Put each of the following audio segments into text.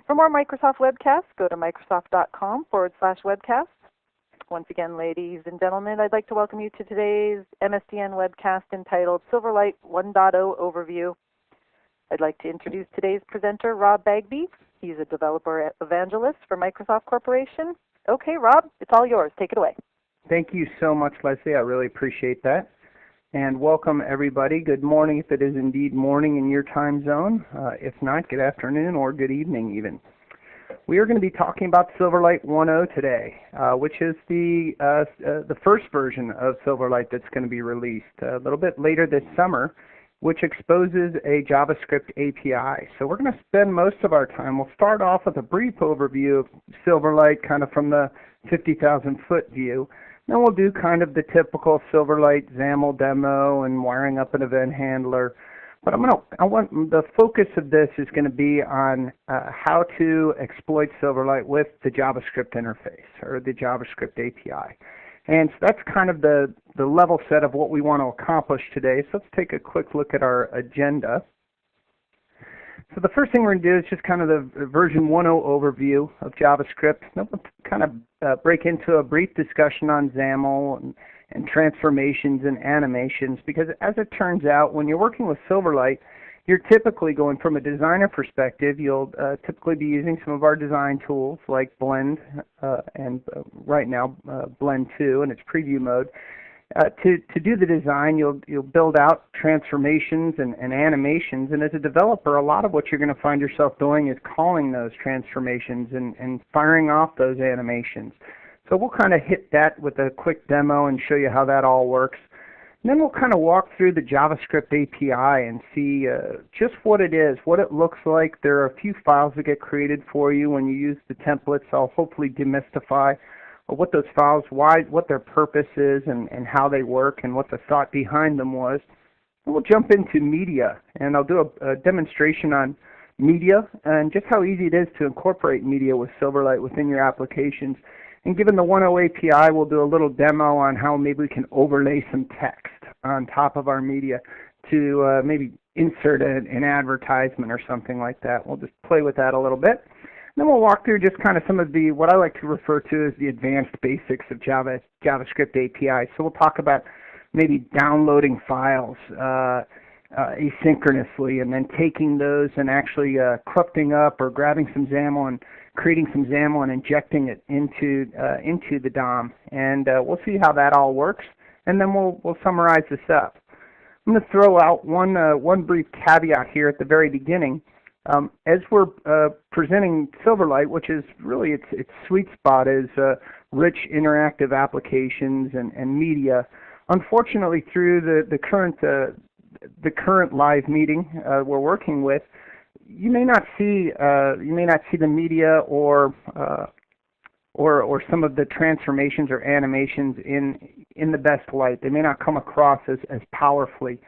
For more Microsoft Webcasts, go to microsoft.com/webcasts. Once again, ladies and gentlemen, I'd like to welcome you to today's Msdn webcast entitled Silverlight 1.0 Overview. I'd like to introduce today's presenter, Rob Bagby. He's a developer evangelist for Microsoft Corporation. Okay, Rob, it's all yours. Take it away. Thank you so much, Leslie. I really appreciate that. And welcome, everybody. Good morning, if it is indeed morning in your time zone. If not, good afternoon or good evening, even. We are going to be talking about Silverlight 1.0 today, which is the first version of Silverlight that's going to be released a little bit later this summer, which exposes a JavaScript API. So we're going to spend most of our time. We'll start off with a brief overview of Silverlight, kind of from the 50,000-foot view. Then we'll do kind of the typical Silverlight XAML demo and wiring up an event handler. But the focus of this is going to be on how to exploit Silverlight with the JavaScript interface or the JavaScript API. And so that's kind of the level set of what we want to accomplish today. So let's take a quick look at our agenda. So the first thing we're going to do is just kind of the version 1.0 overview of JavaScript. Then we'll kind of break into a brief discussion on XAML and transformations and animations, because as it turns out, when you're working with Silverlight, you're typically going from a designer perspective. You'll typically be using some of our design tools like Blend and right now Blend 2 in its preview mode. To do the design, you'll build out transformations and animations, and as a developer, a lot of what you're going to find yourself doing is calling those transformations and firing off those animations. So we'll kind of hit that with a quick demo and show you how that all works. And then we'll kind of walk through the JavaScript API and see just what it is, what it looks like. There are a few files that get created for you when you use the templates. I'll hopefully demystify what those files, what their purpose is, and how they work, and what the thought behind them was. And we'll jump into media, and I'll do a demonstration on media and just how easy it is to incorporate media with Silverlight within your applications. And given the 1.0 API, we'll do a little demo on how maybe we can overlay some text on top of our media to maybe insert an advertisement or something like that. We'll just play with that a little bit. Then we'll walk through just kind of some of the, what I like to refer to as the advanced basics of JavaScript API. So we'll talk about maybe downloading files asynchronously, and then taking those and actually corrupting up or grabbing some XAML and creating some XAML and injecting it into the DOM. And we'll see how that all works, and then we'll summarize this up. I'm going to throw out one brief caveat here at the very beginning. As we're presenting Silverlight, which is really its sweet spot is rich interactive applications and media. Unfortunately, through the current live meeting we're working with, you may not see the media or some of the transformations or animations in the best light. They may not come across as powerfully.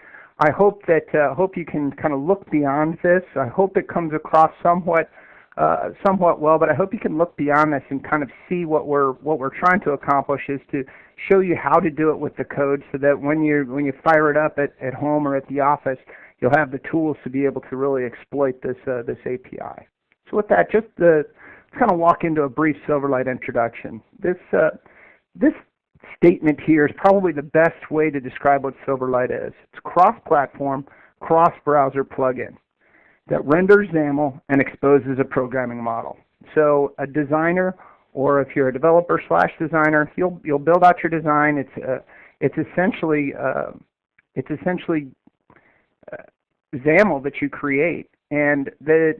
I hope you can kind of look beyond this. I hope it comes across somewhat well, but I hope you can look beyond this and kind of see what we're trying to accomplish is to show you how to do it with the code, so that when you fire it up at home or at the office, you'll have the tools to be able to really exploit this API. So with that, just let's kind of walk into a brief Silverlight introduction. This statement here is probably the best way to describe what Silverlight is. It's a cross-platform, cross-browser plugin that renders XAML and exposes a programming model. So a designer, or if you're a developer / designer, you'll build out your design. It's essentially XAML that you create, and the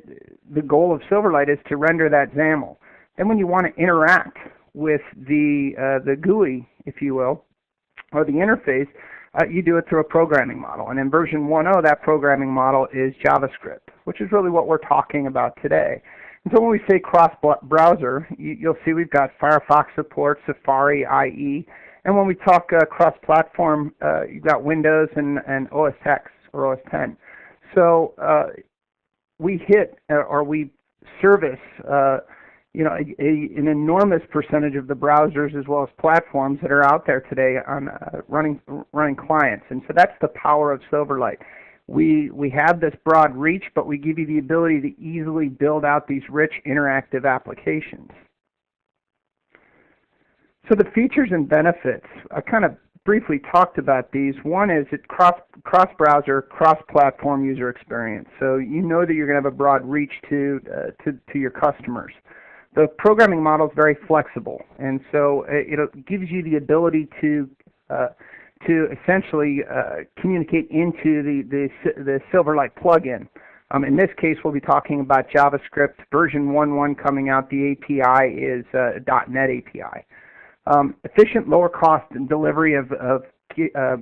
goal of Silverlight is to render that XAML. Then when you want to interact with the GUI, if you will, or the interface, you do it through a programming model. And in version 1.0, that programming model is JavaScript, which is really what we're talking about today. And so when we say cross-browser, you'll see we've got Firefox support, Safari, IE. And when we talk cross-platform, you've got Windows and OS X or OS X. So we service an enormous percentage of the browsers as well as platforms that are out there today on running clients. And so that's the power of Silverlight. we have this broad reach, but we give you the ability to easily build out these rich interactive applications. So the features and benefits, I kind of briefly talked about these. One is it cross-browser, cross-platform user experience. So you know that you're going to have a broad reach to your customers. The programming model is very flexible, and so it gives you the ability to essentially communicate into the Silverlight plugin. In this case, we'll be talking about JavaScript version 1.1 coming out. The API is .NET API. Efficient, lower cost and delivery of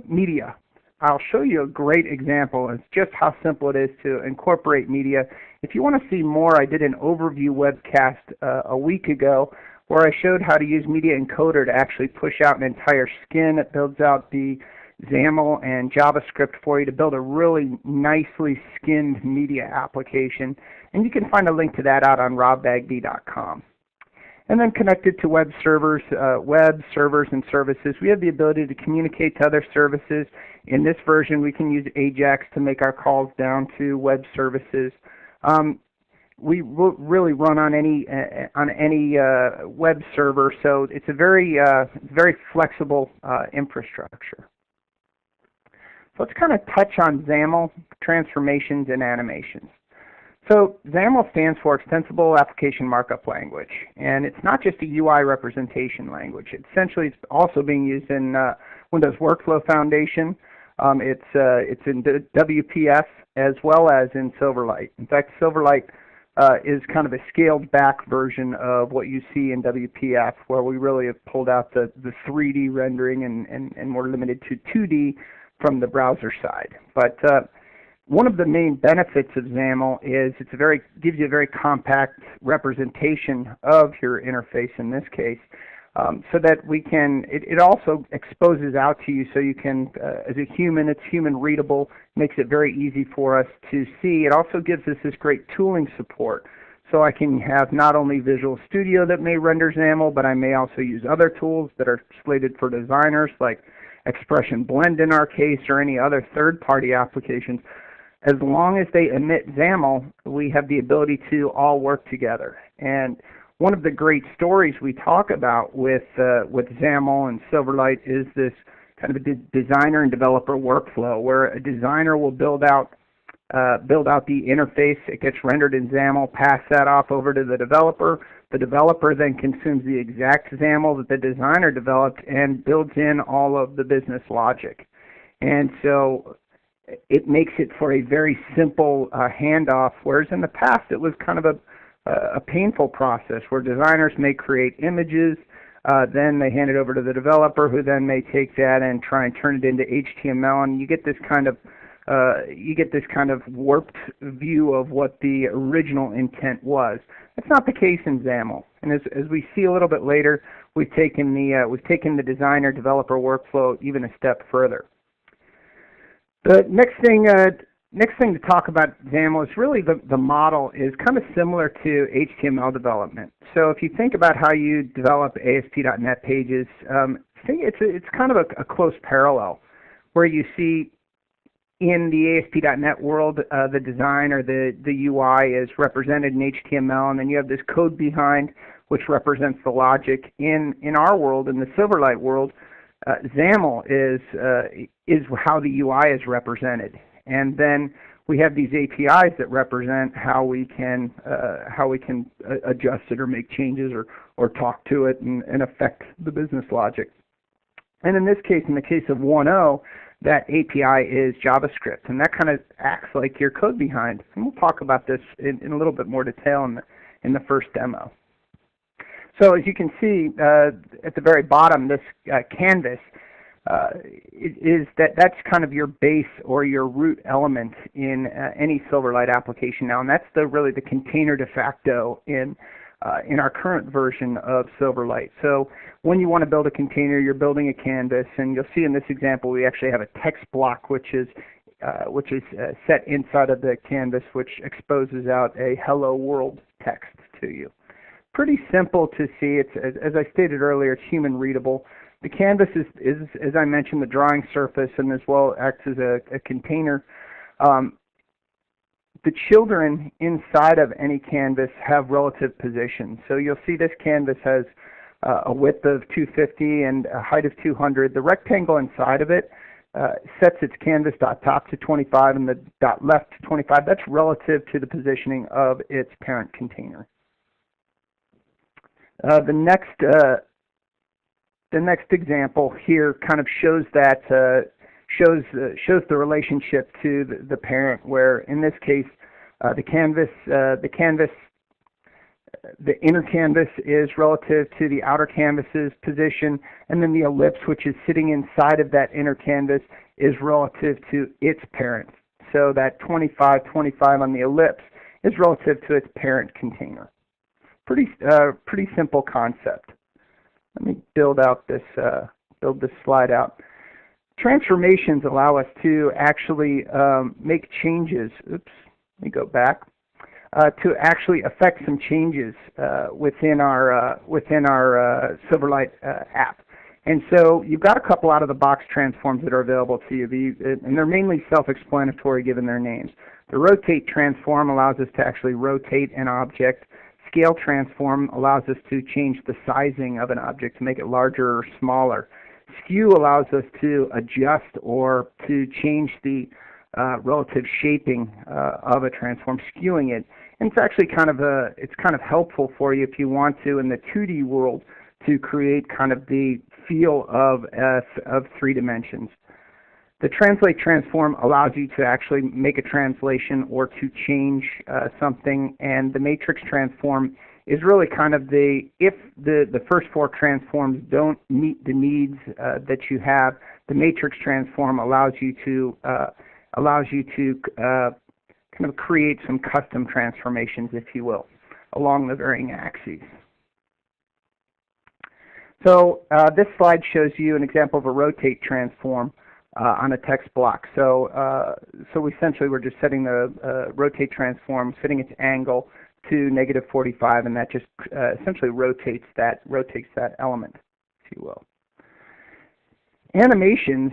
media. I'll show you a great example of just how simple it is to incorporate media. If you want to see more, I did an overview webcast a week ago where I showed how to use Media Encoder to actually push out an entire skin. It builds out the XAML and JavaScript for you to build a really nicely skinned media application. And you can find a link to that out on robbagby.com. And then connected to web servers, and services. We have the ability to communicate to other services. In this version, we can use Ajax to make our calls down to web services. We really run on any web server, so it's a very flexible infrastructure. So let's kind of touch on XAML, transformations, and animations. So XAML stands for Extensible Application Markup Language, and it's not just a UI representation language. Essentially, it's also being used in Windows Workflow Foundation. It's in WPF as well as in Silverlight. In fact, Silverlight is kind of a scaled back version of what you see in WPF, where we really have pulled out the 3D rendering and we're limited to 2D from the browser side. But one of the main benefits of XAML is gives you a very compact representation of your interface in this case, so that it also exposes out to you so you can, as a human, it's human readable, makes it very easy for us to see. It also gives us this great tooling support. So I can have not only Visual Studio that may render XAML, but I may also use other tools that are slated for designers like Expression Blend in our case, or any other third-party applications. As long as they emit XAML, we have the ability to all work together. And one of the great stories we talk about with XAML and Silverlight is this kind of a designer and developer workflow, where a designer will build out the interface. It gets rendered in XAML, pass that off over to the developer. The developer then consumes the exact XAML that the designer developed and builds in all of the business logic. And so it makes it for a very simple handoff, whereas in the past it was kind of a painful process where designers may create images, then they hand it over to the developer, who then may take that and try and turn it into HTML, and you get this kind of warped view of what the original intent was. That's not the case in XAML, and as we see a little bit later, we've taken the designer developer workflow even a step further. The next thing to talk about XAML is really the model is kind of similar to HTML development. So if you think about how you develop ASP.NET pages, it's kind of a close parallel, where you see in the ASP.NET world, the design or the UI is represented in HTML, and then you have this code behind which represents the logic. In our world, in the Silverlight world, XAML is how the UI is represented, and then we have these APIs that represent how we can adjust it or make changes or talk to it and affect the business logic. And in this case, in the case of 1.0, that API is JavaScript, and that kind of acts like your code behind. And we'll talk about this in a little bit more detail in the first demo. So as you can see at the very bottom, this canvas that's kind of your base or your root element in any Silverlight application now, and that's really the container de facto in our current version of Silverlight. So when you want to build a container, you're building a canvas, and you'll see in this example we actually have a text block which is set inside of the canvas, which exposes out a hello world text to you. Pretty simple to see. It's, as I stated earlier, it's human readable. The canvas is, as I mentioned, the drawing surface, and as well acts as a container The children inside of any canvas have relative positions. So you'll see this canvas has a width of 250 and a height of 200. The rectangle inside of it sets its canvas dot top to 25 and the dot left to 25. That's relative to the positioning of its parent container. The next example here kind of shows that shows the relationship to the parent, where in this case the inner canvas is relative to the outer canvas's position, and then the ellipse, which is sitting inside of that inner canvas, is relative to its parent. So that 25, 25 on the ellipse is relative to its parent container. Pretty simple concept. Let me build this slide out. Transformations allow us to actually make changes. Oops, let me go back. To actually affect some changes within our Silverlight app. And so you've got a couple out-of-the-box transforms that are available to you, and they're mainly self-explanatory given their names. The rotate transform allows us to actually rotate an object. Scale transform allows us to change the sizing of an object to make it larger or smaller. Skew allows us to adjust or to change the relative shaping of a transform, skewing it. And it's actually kind of helpful for you if you want to, in the 2D world, to create kind of the feel of 3 dimensions. The translate transform allows you to actually make a translation or to change something, and the matrix transform is really kind of if the first 4 transforms don't meet the needs that you have, the matrix transform allows you to kind of create some custom transformations, if you will, along the varying axes. So this slide shows you an example of a rotate transform on a text block. So essentially we're just setting the rotate transform, setting its angle to -45, and that just essentially rotates that element, if you will. Animations,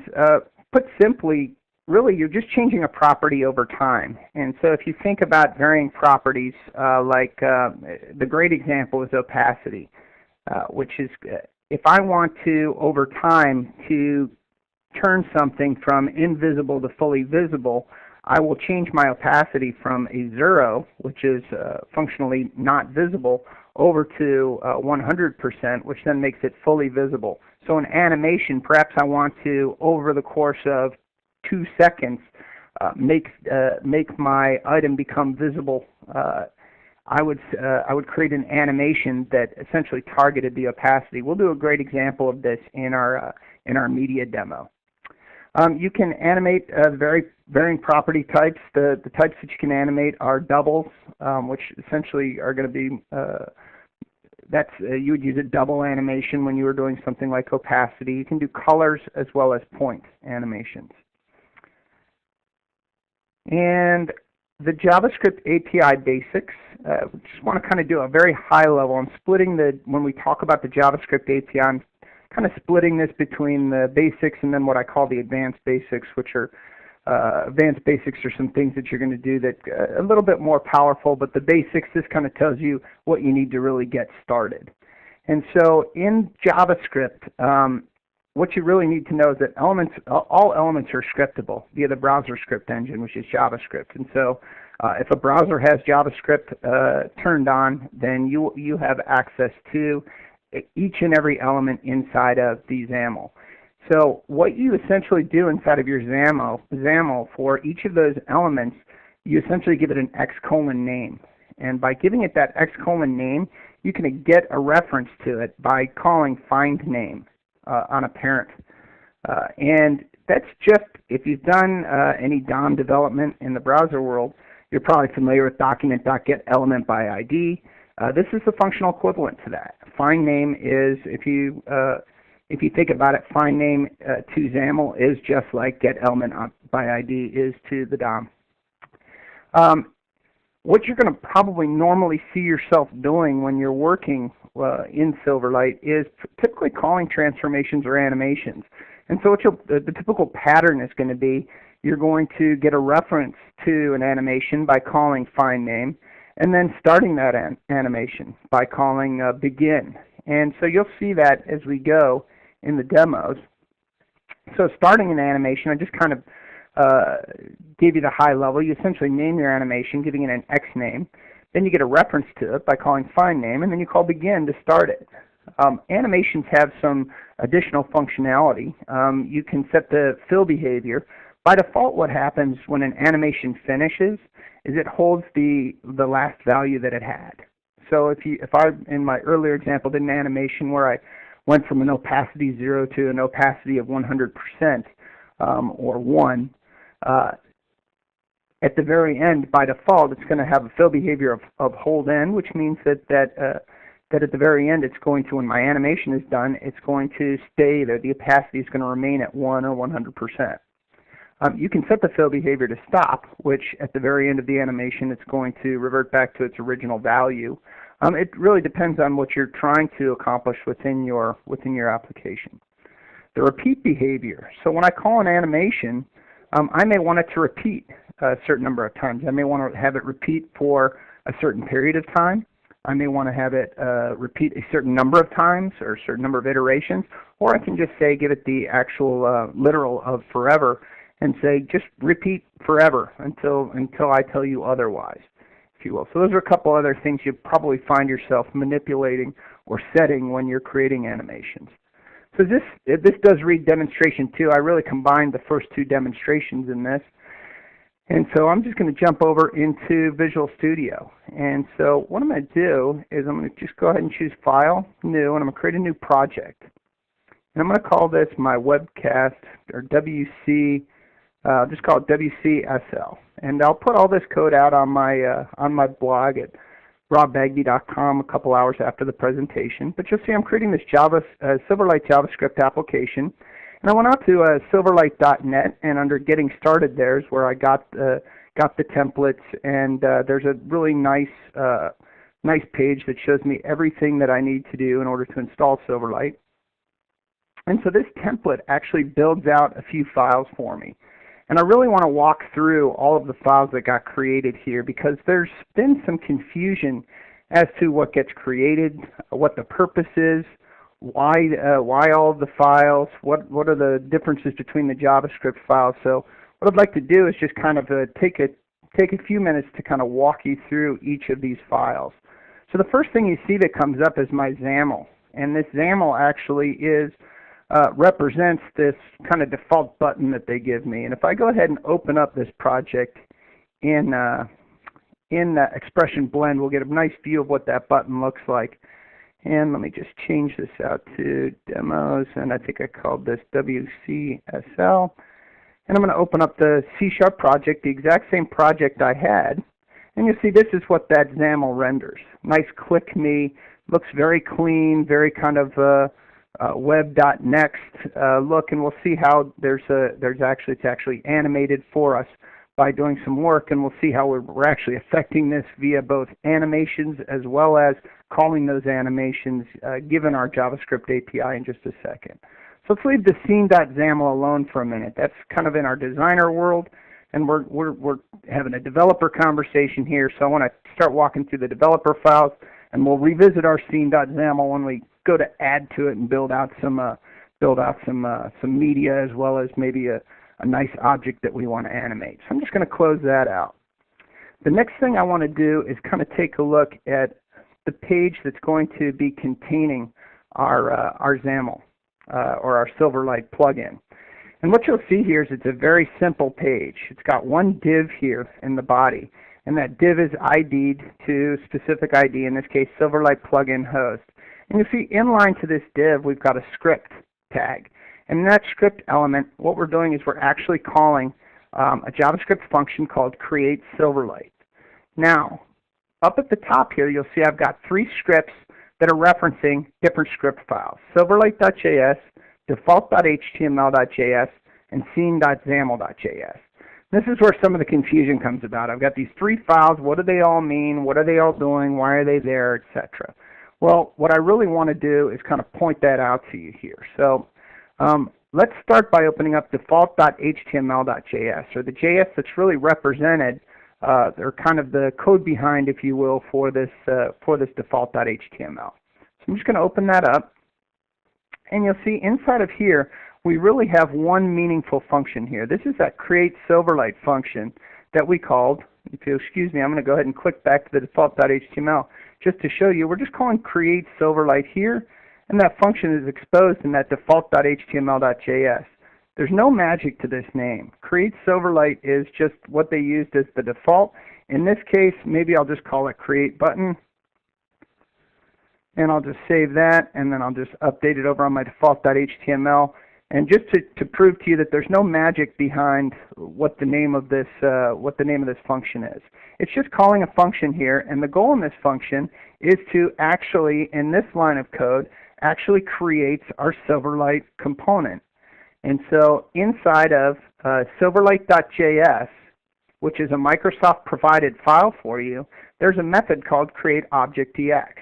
put simply, really, you're just changing a property over time. And so if you think about varying properties, the great example is opacity, which is if I want to, over time, to turn something from invisible to fully visible, I will change my opacity from a 0, which is functionally not visible, over to 100%, which then makes it fully visible. So in animation, perhaps I want to, over the course of 2 seconds, make my item become visible. I would create an animation that essentially targeted the opacity. We'll do a great example of this in our media demo. You can animate varying property types. The types that you can animate are doubles, which essentially are going to be you would use a double animation when you were doing something like opacity. You can do colors as well as point animations. And the JavaScript API basics, we just want to kind of do a very high level. I'm splitting when we talk about the JavaScript API, I'm kind of splitting this between the basics and then what I call the advanced basics, which are advanced basics are some things that you're going to do that a little bit more powerful, but the basics, this kind of tells you what you need to really get started. And so in JavaScript, what you really need to know is that all elements are scriptable via the browser script engine, which is JavaScript. And so if a browser has JavaScript turned on, then you have access to each and every element inside of the XAML. So what you essentially do inside of your XAML for each of those elements, you essentially give it an X:" name. And by giving it that X:" name, you can get a reference to it by calling find name on a parent. And that's just, if you've done any DOM development in the browser world, you're probably familiar with document.getElementById. This is the functional equivalent to that. Find name is, if you think about it, find name to XAML is just like getElementById is to the DOM. What you're going to probably normally see yourself doing when you're working in Silverlight is typically calling transformations or animations. And so the typical pattern is going to be you're going to get a reference to an animation by calling find name, and then starting that animation by calling begin. And so you'll see that as we go in the demos. So starting an animation, I just kind of gave you the high level. You essentially name your animation, giving it an X name. Then you get a reference to it by calling find name, and then you call begin to start it. Animations have some additional functionality. You can set the fill behavior. By default, what happens when an animation finishes is it holds the last value that it had. So if I, in my earlier example, did an animation where I went from an opacity 0 to an opacity of 100%, or 1, at the very end, by default, it's going to have a fill behavior of hold end, which means that at the very end, it's going to, when my animation is done, it's going to stay there. The opacity is going to remain at 1 or 100%. You can set the fill behavior to stop, which at the very end of the animation, it's going to revert back to its original value. It really depends on what you're trying to accomplish within your application. The repeat behavior. So when I call an animation, I may want it to repeat a certain number of times. I may want to have it repeat for a certain period of time. I may want to have it repeat a certain number of times or a certain number of iterations, or I can just say, give it the actual literal of forever and say, just repeat forever until I tell you otherwise, if you will. So those are a couple other things you probably find yourself manipulating or setting when you're creating animations. So this does read demonstration 2. I really combined the first 2 demonstrations in this. And so I'm just going to jump over into Visual Studio. And so what I'm going to do is I'm going to just go ahead and choose File, New, and I'm going to create a new project. And I'm going to call this my Webcast, or WC, just call it WCSL. And I'll put all this code out on my blog at robbagby.com a couple hours after the presentation. But you'll see I'm creating this Silverlight JavaScript application. And I went out to silverlight.net, and under Getting Started there is where I got the templates, and there's a really nice page that shows me everything that I need to do in order to install Silverlight. And so this template actually builds out a few files for me. And I really want to walk through all of the files that got created here because there's been some confusion as to what gets created, what the purpose is, why all of the files, what are the differences between the JavaScript files. So what I'd like to do is just kind of take a few minutes to kind of walk you through each of these files. So the first thing you see that comes up is my XAML. And this XAML actually represents this kind of default button that they give me. And if I go ahead and open up this project in Expression Blend, we'll get a nice view of what that button looks like. And let me just change this out to demos, and I think I called this WCSL. And I'm going to open up the C# project, the exact same project I had. And you'll see this is what that XAML renders. Nice click me, looks very clean, very kind of web.next look, and we'll see how it's actually animated for us by doing some work, and we'll see how we're actually affecting this via both animations as well as calling those animations given our JavaScript API in just a second. So let's leave the scene.xaml alone for a minute. That's kind of in our designer world, and we're having a developer conversation here, so I want to start walking through the developer files, and we'll revisit our scene.xaml when we go to add to it and build out some media as well as maybe a nice object that we want to animate. So I'm just going to close that out. The next thing I want to do is kind of take a look at the page that's going to be containing our XAML or our Silverlight plugin. And what you'll see here is it's a very simple page. It's got one div here in the body, and that div is ID'd to specific ID, in this case Silverlight plugin host. And you see inline to this div we've got a script tag. And in that script element, what we're doing is we're actually calling a JavaScript function called create Silverlight. Now, up at the top here, you'll see I've got 3 scripts that are referencing different script files: silverlight.js, default.html.js, and scene.xaml.js. This is where some of the confusion comes about. I've got these 3 files. What do they all mean? What are they all doing? Why are they there, etc.? Well, what I really want to do is kind of point that out to you here. So let's start by opening up default.html.js, or the JS that's really represented, or kind of the code behind, if you will, for this default.html. So I'm just going to open that up, and you'll see inside of here we really have one meaningful function here. This is that create Silverlight function that we called. If you'll excuse me, I'm going to go ahead and click back to the default.html just to show you. We're just calling create Silverlight here, and that function is exposed in that default.html.js. There's no magic to this name. Create Silverlight is just what they used as the default. In this case, maybe I'll just call it create button, and I'll just save that, and then I'll just update it over on my default.html. And just to prove to you that there's no magic behind what the name of this function is. It's just calling a function here, and the goal in this function is to actually, in this line of code, actually creates our Silverlight component. And so inside of Silverlight.js, which is a Microsoft provided file for you, there's a method called createObjectEx.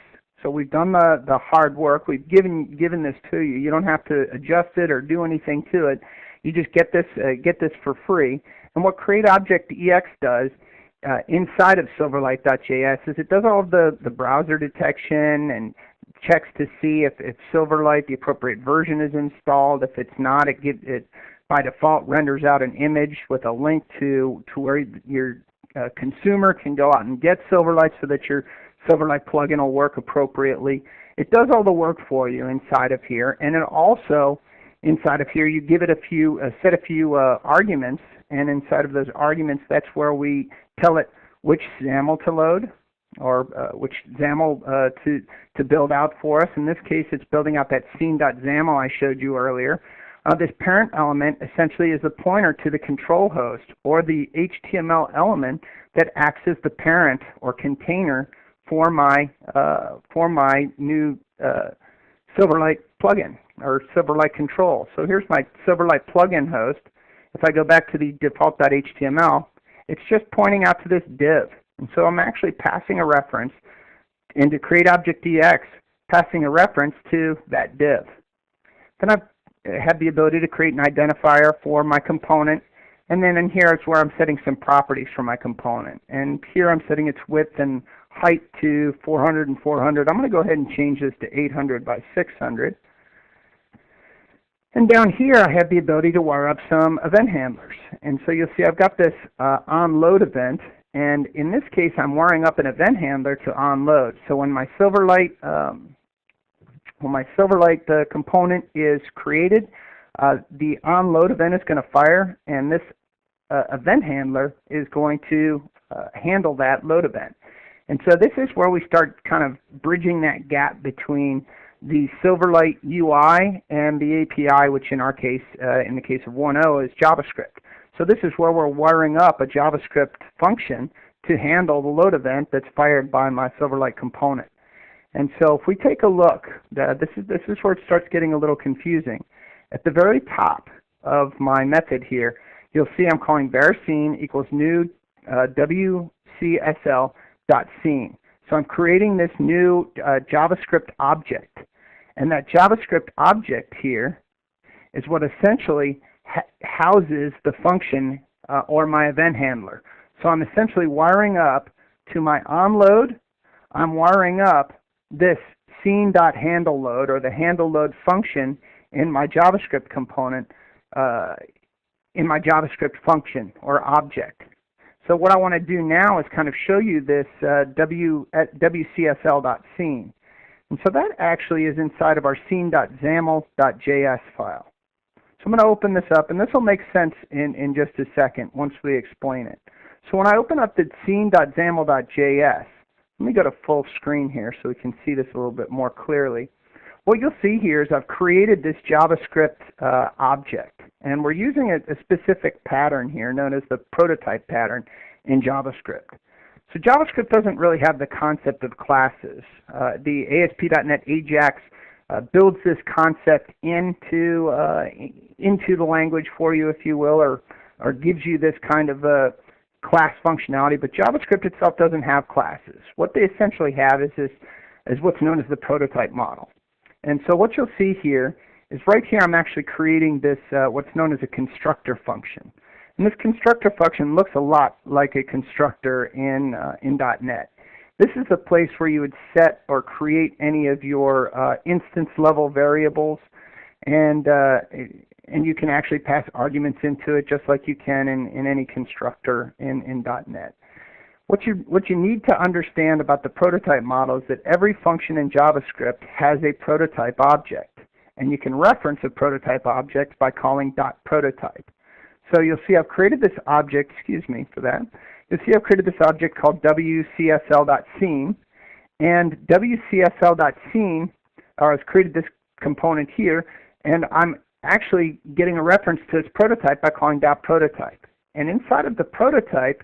So we've done the hard work. We've given this to you. You don't have to adjust it or do anything to it. You just get this for free. And what createObjectEx does inside of Silverlight.js is it does all of the browser detection and checks to see if Silverlight, the appropriate version, is installed. If it's not, it by default renders out an image with a link to where your consumer can go out and get Silverlight so that your Silverlight plugin will work appropriately. It does all the work for you inside of here, and it also, inside of here, you give it set a few arguments, and inside of those arguments, that's where we tell it which XAML to load, or which XAML to build out for us. In this case, it's building out that scene.xaml I showed you earlier. This parent element essentially is a pointer to the control host, or the HTML element that acts as the parent or container for my new Silverlight plugin or Silverlight control. So here's my Silverlight plugin host. If I go back to the default.html, it's just pointing out to this div. And so I'm actually passing a reference, and to createObjectEx, passing a reference to that div. Then I have the ability to create an identifier for my component, and then in here is where I'm setting some properties for my component. And here I'm setting its width and height to 400 and 400. I'm going to go ahead and change this to 800 by 600. And down here I have the ability to wire up some event handlers. And so you'll see I've got this onload event, and in this case I'm wiring up an event handler to onload. So when my Silverlight component is created, the onload event is going to fire, and this event handler is going to handle that load event. And so this is where we start kind of bridging that gap between the Silverlight UI and the API, which in our case, in the case of 1.0, is JavaScript. So this is where we're wiring up a JavaScript function to handle the load event that's fired by my Silverlight component. And so if we take a look, this is where it starts getting a little confusing. At the very top of my method here, you'll see I'm calling var_scene equals new WCSL.scene. So I'm creating this new JavaScript object. And that JavaScript object here is what essentially houses the function or my event handler. So I'm essentially wiring up to my onload, I'm wiring up this scene.handleLoad or the handleLoad function in my JavaScript component, in my JavaScript function or object. So what I want to do now is kind of show you this WCSL.scene. And so that actually is inside of our scene.xaml.js file. So I'm going to open this up, and this will make sense in just a second once we explain it. So when I open up the scene.xaml.js, let me go to full screen here so we can see this a little bit more clearly. What you'll see here is I've created this JavaScript object, and we're using a specific pattern here known as the prototype pattern in JavaScript. So JavaScript doesn't really have the concept of classes. The ASP.NET Ajax builds this concept into the language for you, if you will, or gives you this kind of class functionality. But JavaScript itself doesn't have classes. What they essentially have is what's known as the prototype model. And so what you'll see here is right here I'm actually creating this what's known as a constructor function. And this constructor function looks a lot like a constructor in .NET. This is the place where you would set or create any of your instance level variables, and you can actually pass arguments into it just like you can in any constructor in .NET. What you need to understand about the prototype model is that every function in JavaScript has a prototype object, and you can reference a prototype object by calling .prototype. So you'll see I've created this object, excuse me for that. You'll see I've created this object called wcsl.scene, and wcsl.scene, or I've created this component here, and I'm actually getting a reference to this prototype by calling .prototype. And inside of the prototype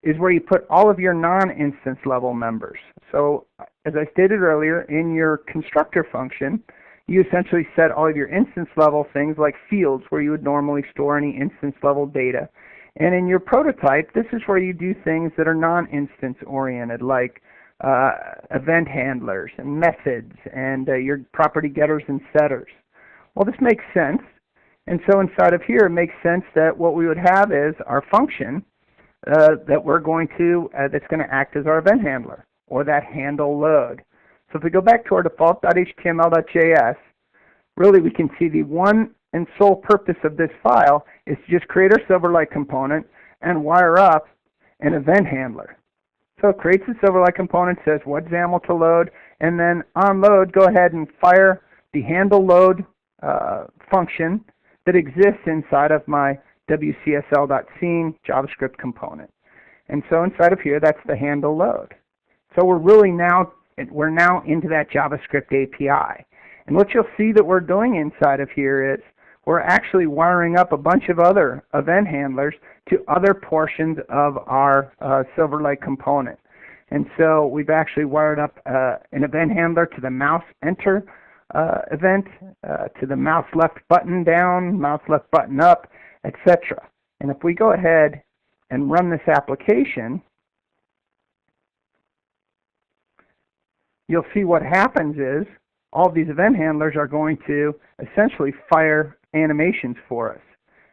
is where you put all of your non-instance level members. So as I stated earlier, in your constructor function, you essentially set all of your instance level things like fields where you would normally store any instance level data. And in your prototype, this is where you do things that are non-instance oriented, like event handlers and methods and your property getters and setters. Well, this makes sense. And so inside of here, it makes sense that what we would have is our function that we're going to, that's going to act as our event handler, or that handle load. So if we go back to our default.html.js, really we can see the one and sole purpose of this file is to just create our Silverlight component and wire up an event handler. So it creates the Silverlight component, says what XAML to load, and then on load, go ahead and fire the handle load function that exists inside of my wcsl.scene JavaScript component. And so inside of here, that's the handle load. So we're now into that JavaScript API. And what you'll see that we're doing inside of here is we're actually wiring up a bunch of other event handlers to other portions of our Silverlight component. And so we've actually wired up an event handler to the mouse enter event, to the mouse left button down, mouse left button up, etc. And if we go ahead and run this application, you'll see what happens is all these event handlers are going to essentially fire animations for us.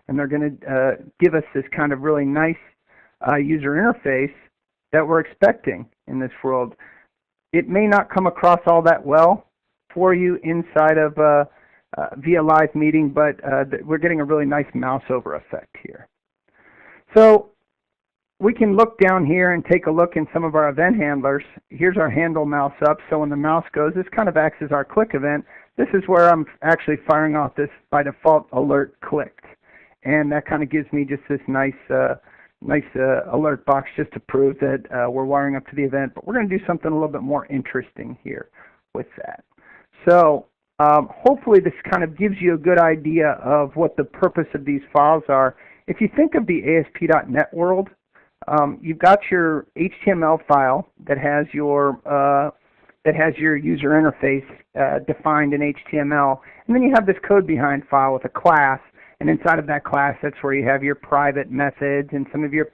And they're going to give us this kind of really nice user interface that we're expecting in this world. It may not come across all that well for you inside of via live meeting, but we're getting a really nice mouse over effect here. So we can look down here and take a look in some of our event handlers. Here's our handle mouse up, so when the mouse goes, this kind of acts as our click event. This is where I'm actually firing off this by default alert clicked. And that kind of gives me just this nice alert box just to prove that we're wiring up to the event. But we're going to do something a little bit more interesting here with that. So hopefully this kind of gives you a good idea of what the purpose of these files are. If you think of the ASP.NET world, you've got your HTML file that has your user interface defined in HTML, and then you have this code behind file with a class, and inside of that class, that's where you have your private methods and some of your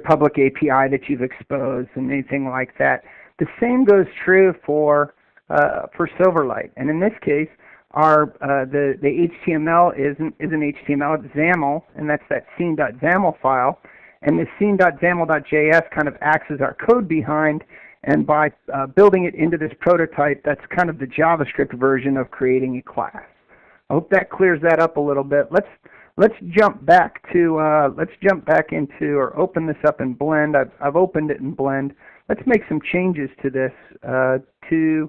public API that you've exposed and anything like that. The same goes true for Silverlight, and in this case, the HTML is an HTML, it's XAML, and that's that scene.xaml file. And this scene.xaml.js kind of acts as our code behind, and by building it into this prototype, that's kind of the JavaScript version of creating a class. I hope that clears that up a little bit. Let's jump back into or open this up in Blend. I've opened it in Blend. Let's make some changes to this to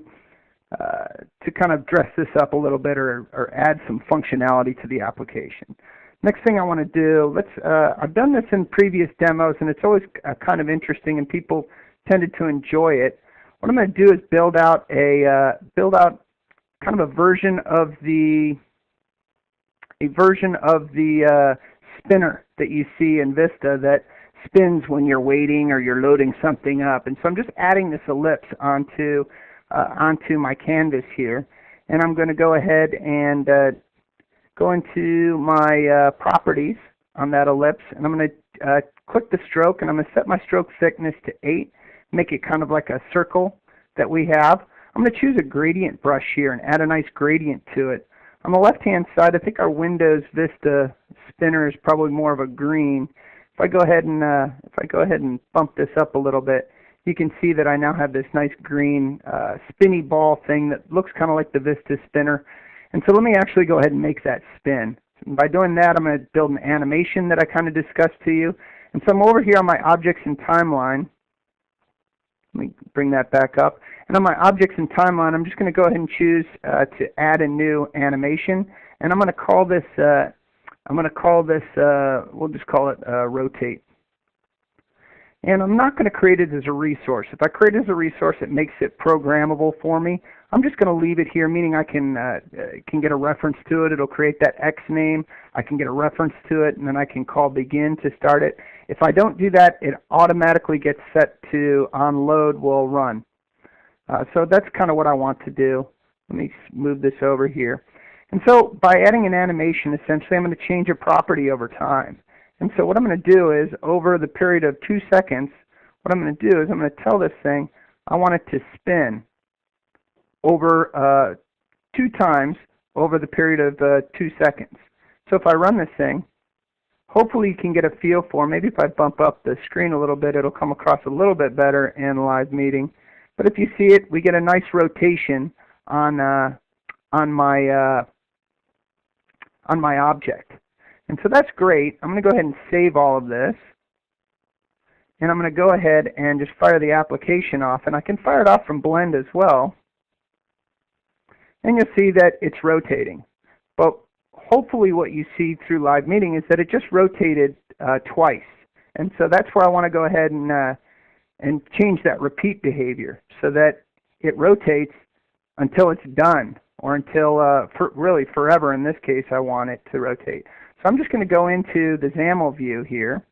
kind of dress this up a little bit or add some functionality to the application. Next thing I want to do, I've done this in previous demos, and it's always kind of interesting, and people tended to enjoy it. What I'm going to do is build out kind of a version of the spinner that you see in Vista that spins when you're waiting or you're loading something up. And so I'm just adding this ellipse onto my canvas here, and I'm going to go ahead and go into my properties on that ellipse, and I'm going to click the stroke, and I'm going to set my stroke thickness to 8, make it kind of like a circle that we have. I'm going to choose a gradient brush here and add a nice gradient to it On the left-hand side, I think our Windows Vista spinner is probably more of a green. If I go ahead and bump this up a little bit, you can see that I now have this nice green spinny ball thing that looks kind of like the Vista spinner. And so let me actually go ahead and make that spin. And by doing that, I'm going to build an animation that I kind of discussed to you. And so I'm over here on my Objects and Timeline. Let me bring that back up. And on my Objects and Timeline, I'm just going to go ahead and choose to add a new animation. And I'm going to call this, we'll just call it Rotate. And I'm not going to create it as a resource. If I create it as a resource, it makes it programmable for me. I'm just going to leave it here, meaning I can get a reference to it. It'll create that X name. I can get a reference to it, and then I can call begin to start it. If I don't do that, it automatically gets set to on load will run. So that's kind of what I want to do. Let me move this over here. And so by adding an animation, essentially I'm going to change a property over time. And so what I'm going to do is, over the period of 2 seconds, what I'm going to do is I'm going to tell this thing I want it to spin over 2 times over the period of 2 seconds. So if I run this thing, hopefully you can get a feel for, maybe if I bump up the screen a little bit, it'll come across a little bit better in live meeting. But if you see it, we get a nice rotation on my object. And so that's great. I'm going to go ahead and save all of this. And I'm going to go ahead and just fire the application off. And I can fire it off from Blend as well. And you'll see that it's rotating. But hopefully what you see through live meeting is that it just rotated twice. And so that's where I want to go ahead and change that repeat behavior so that it rotates until it's done, or until really forever. In this case, I want it to rotate. So I'm just going to go into the XAML view here,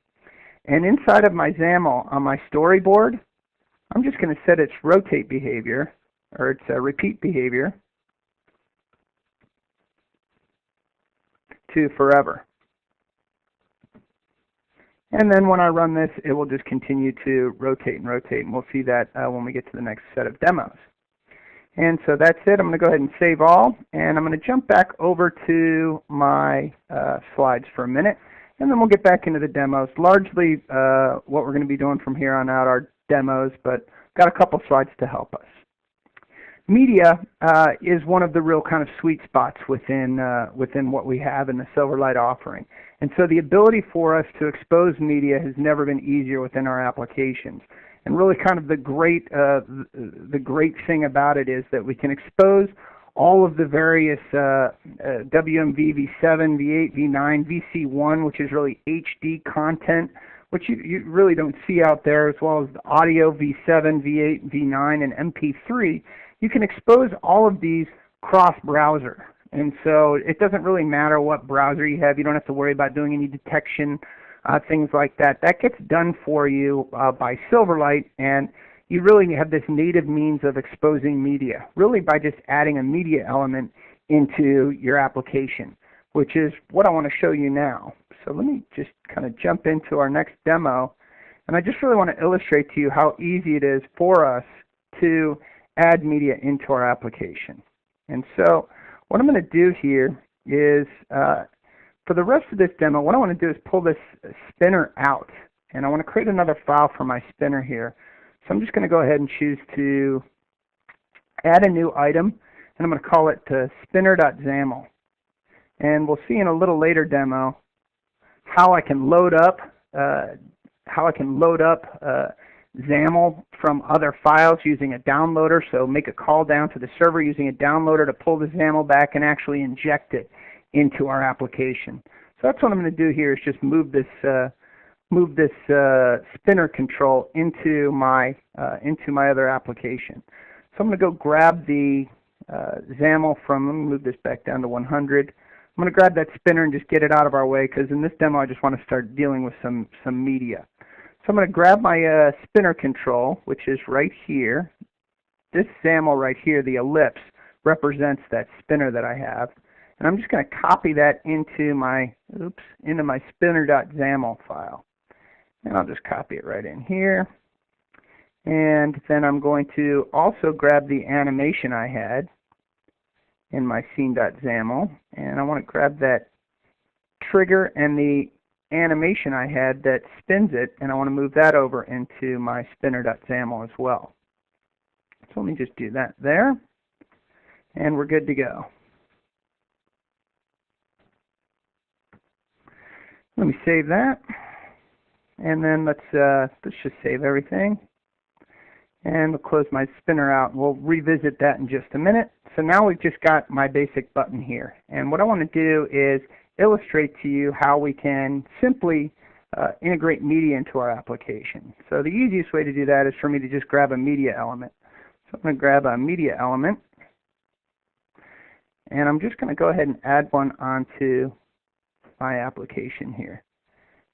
and inside of my XAML on my storyboard, I'm just going to set its rotate behavior, or its repeat behavior, to forever. And then when I run this, it will just continue to rotate and rotate, and we'll see that when we get to the next set of demos. And so that's it. I'm going to go ahead and save all, and I'm going to jump back over to my slides for a minute, and then we'll get back into the demos. Largely what we're going to be doing from here on out are demos, but got a couple slides to help us. Media is one of the real kind of sweet spots within what we have in the Silverlight offering. And so the ability for us to expose media has never been easier within our applications. And really kind of the great thing about it is that we can expose all of the various WMV, V7, V8, V9, VC1, which is really HD content, which you really don't see out there, as well as the audio, V7, V8, V9, and MP3. You can expose all of these cross-browser. And so it doesn't really matter what browser you have. You don't have to worry about doing any detection, things like that. That gets done for you by Silverlight, and you really have this native means of exposing media, really by just adding a media element into your application, which is what I want to show you now. So let me just kind of jump into our next demo, and I just really want to illustrate to you how easy it is for us to add media into our application. And so what I'm going to do here is, for the rest of this demo, what I want to do is pull this spinner out, and I want to create another file for my spinner here. So I'm just going to go ahead and choose to add a new item, and I'm going to call it spinner.xaml. And we'll see in a little later demo how I can load up XAML from other files using a downloader. So make a call down to the server using a downloader to pull the XAML back and actually inject it into our application. So that's what I'm going to do here, is just move this spinner control into my other application. So I'm going to go grab the XAML from, let me move this back down to 100. I'm going to grab that spinner and just get it out of our way, because in this demo I just want to start dealing with some media. So I'm going to grab my spinner control, which is right here. This XAML right here, the ellipse, represents that spinner that I have. And I'm just going to copy that into my spinner.xaml file. And I'll just copy it right in here. And then I'm going to also grab the animation I had. in my scene.xaml, and I want to grab that trigger and the animation I had that spins it, and I want to move that over into my spinner.xaml as well. So let me just do that there, and we're good to go. Let me save that, and then let's just save everything, and we'll close my spinner out, and we'll revisit that in just a minute. So now we've just got my basic button here, and what I want to do is illustrate to you how we can simply integrate media into our application. So the easiest way to do that is for me to just grab a media element. So I'm going to grab a media element, and I'm just going to go ahead and add one onto my application here.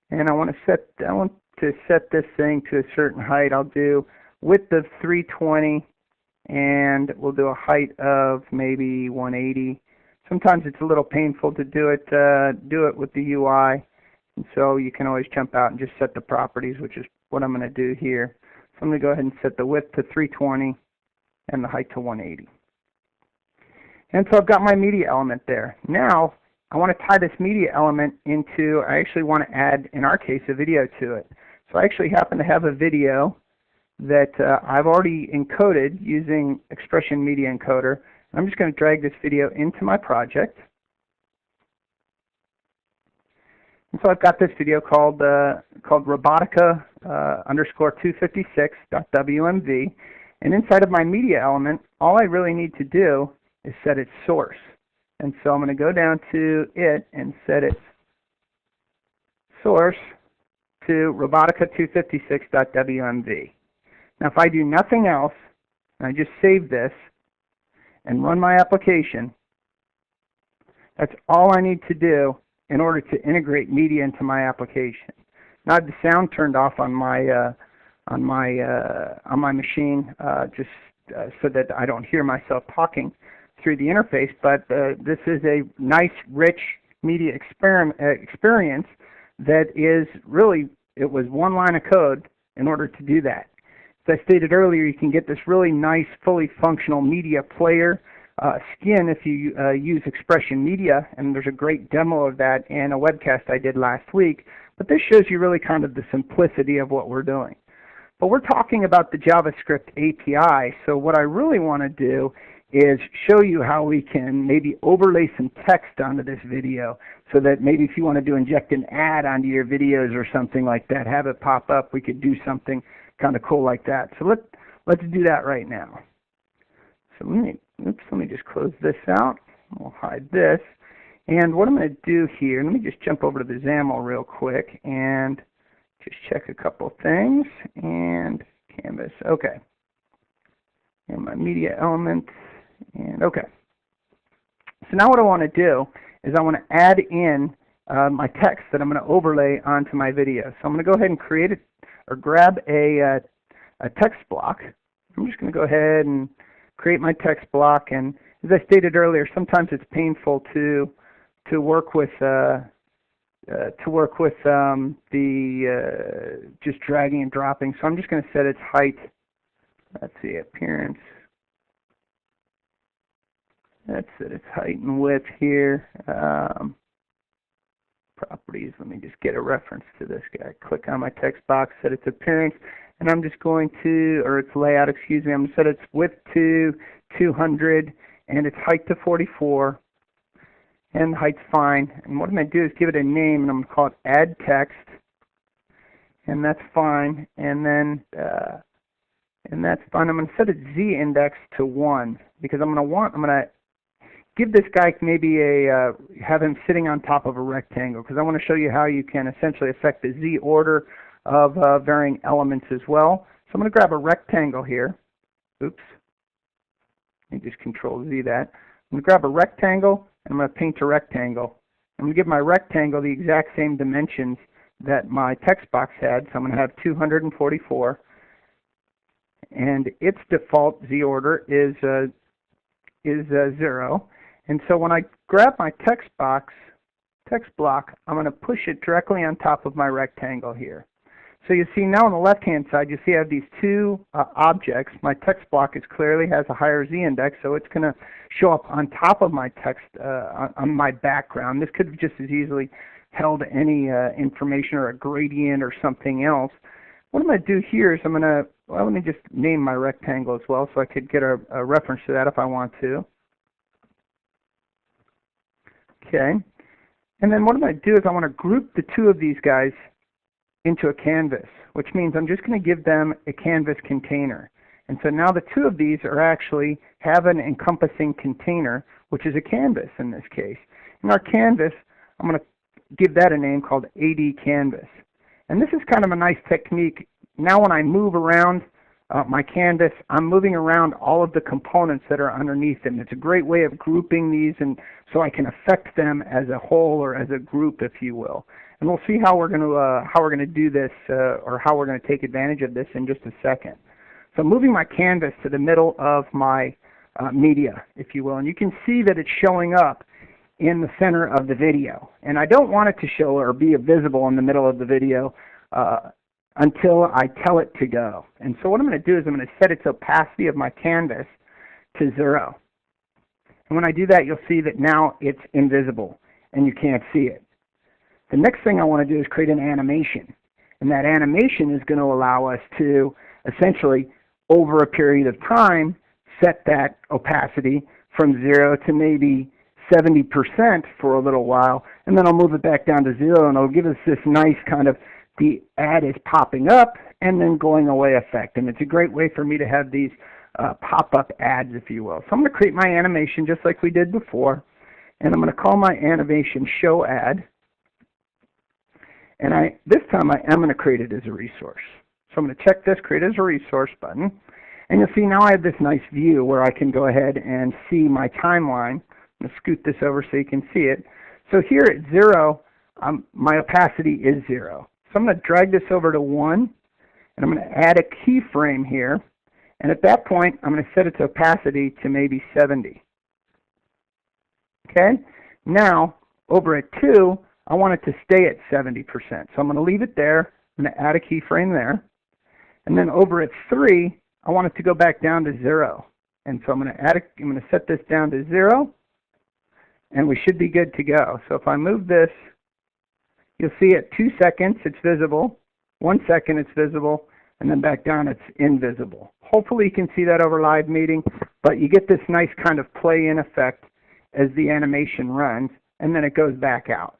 And I want to set this thing to a certain height. I'll do width of 320, and we'll do a height of maybe 180. Sometimes it's a little painful to do it with the UI, and so you can always jump out and just set the properties, which is what I'm going to do here. So I'm going to go ahead and set the width to 320 and the height to 180. And so I've got my media element there. Now I want to tie this media element into, I actually want to add, in our case, a video to it. So I actually happen to have a video that I've already encoded using Expression Media Encoder. I'm just going to drag this video into my project. And so I've got this video called robotica _ 256.wmv. And inside of my media element, all I really need to do is set its source. And so I'm going to go down to it and set its source to robotica 256.wmv. Now if I do nothing else, and I just save this and run my application, that's all I need to do in order to integrate media into my application. Now I have the sound turned off on my machine just so that I don't hear myself talking through the interface, but this is a nice, rich media experience that is really, it was one line of code in order to do that. As I stated earlier, you can get this really nice, fully functional media player skin if you use Expression Media, and there's a great demo of that in a webcast I did last week, but this shows you really kind of the simplicity of what we're doing. But we're talking about the JavaScript API, so what I really want to do is show you how we can maybe overlay some text onto this video so that maybe if you wanted to inject an ad onto your videos or something like that, have it pop up, we could do something kind of cool like that. So let's do that right now. So let me just close this out. We'll hide this. And what I'm going to do here, let me just jump over to the XAML real quick and just check a couple things. And Canvas, okay. And my media element. And okay. So now what I want to do is I want to add in my text that I'm going to overlay onto my video. So I'm going to go ahead and create it, or grab a text block. I'm just going to go ahead and create my text block. And as I stated earlier, sometimes it's painful to work with just dragging and dropping. So I'm just going to set its height. Let's see, appearance. That's set its height and width here. Properties, let me just get a reference to this guy. Click on my text box, set its appearance, and I'm just going to, or its layout, excuse me, I'm going to set its width to 200 and its height to 44. And the height's fine. And what I'm going to do is give it a name, and I'm going to call it add text. And that's fine. And then, that's fine. I'm going to set its z index to 1 because I'm going to give this guy maybe have him sitting on top of a rectangle because I want to show you how you can essentially affect the z order of varying elements as well. So I'm going to grab a rectangle here. Oops. Let me just Control Z that. I'm going to grab a rectangle and I'm going to paint a rectangle. I'm going to give my rectangle the exact same dimensions that my text box had. So I'm going to have 244. And its default z order is 0. And so when I grab my text block, I'm going to push it directly on top of my rectangle here. So you see now on the left-hand side, you see I have these two objects. My text block clearly has a higher z-index, so it's going to show up on top of my text on my background. This could have just as easily held any information or a gradient or something else. What I'm going to do here is I'm going to, well, let me just name my rectangle as well so I could get a reference to that if I want to. Okay. And then what I'm going to do is I want to group the two of these guys into a canvas, which means I'm just going to give them a canvas container. And so now the two of these are actually have an encompassing container, which is a canvas in this case. In our canvas, I'm going to give that a name called AD canvas. And this is kind of a nice technique. Now when I move around my canvas, I'm moving around all of the components that are underneath them. It's a great way of grouping these, and so I can affect them as a whole or as a group, if you will. And we'll see how we're going to do this, or how we're going to take advantage of this in just a second. So I'm moving my canvas to the middle of my media, if you will, and you can see that it's showing up in the center of the video. And I don't want it to show or be visible in the middle of the video until I tell it to go. And so what I'm going to do is I'm going to set its opacity of my canvas to 0. And when I do that, you'll see that now it's invisible and you can't see it. The next thing I want to do is create an animation. And that animation is going to allow us to essentially, over a period of time, set that opacity from 0 to maybe 70% for a little while, and then I'll move it back down to 0, and it'll give us this nice kind of, the ad is popping up and then going away effect. And it's a great way for me to have these pop-up ads, if you will. So I'm going to create my animation just like we did before, and I'm going to call my animation show ad. And this time I am going to create it as a resource. So I'm going to check this create as a resource button, and you'll see now I have this nice view where I can go ahead and see my timeline. I'm going to scoot this over so you can see it. So here at 0, my opacity is 0. So I'm going to drag this over to 1, and I'm going to add a keyframe here. And at that point, I'm going to set its opacity to maybe 70. Okay? Now, over at 2, I want it to stay at 70%. So I'm going to leave it there. I'm going to add a keyframe there. And then over at 3, I want it to go back down to 0. And so I'm going to set this down to 0. And we should be good to go. So if I move this, you'll see at 2 seconds it's visible, 1 second it's visible, and then back down it's invisible. Hopefully you can see that over live meeting, but you get this nice kind of play-in effect as the animation runs, and then it goes back out.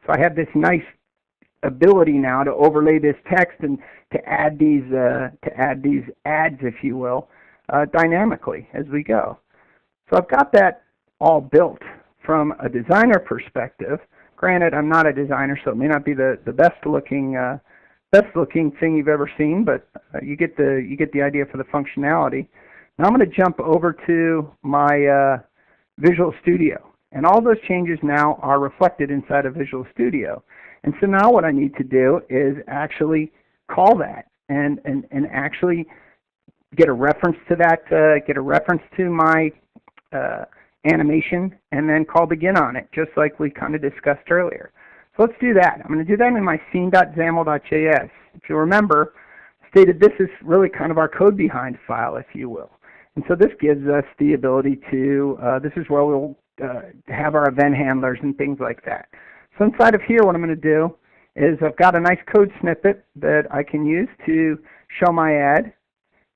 So I have this nice ability now to overlay this text and to add these ads, if you will, dynamically as we go. So I've got that all built from a designer perspective. Granted, I'm not a designer, so it may not be the best looking thing you've ever seen, but you get the idea for the functionality. Now I'm going to jump over to my Visual Studio, and all those changes now are reflected inside of Visual Studio. And so now what I need to do is actually call that and actually get a reference to that, get a reference to my animation, and then call begin on it, just like we kind of discussed earlier. So let's do that. I'm going to do that in my scene.xaml.js. If you remember, stated this is really kind of our code behind file, if you will. And so this gives us the ability to, this is where we'll have our event handlers and things like that. So inside of here, what I'm going to do is I've got a nice code snippet that I can use to show my ad,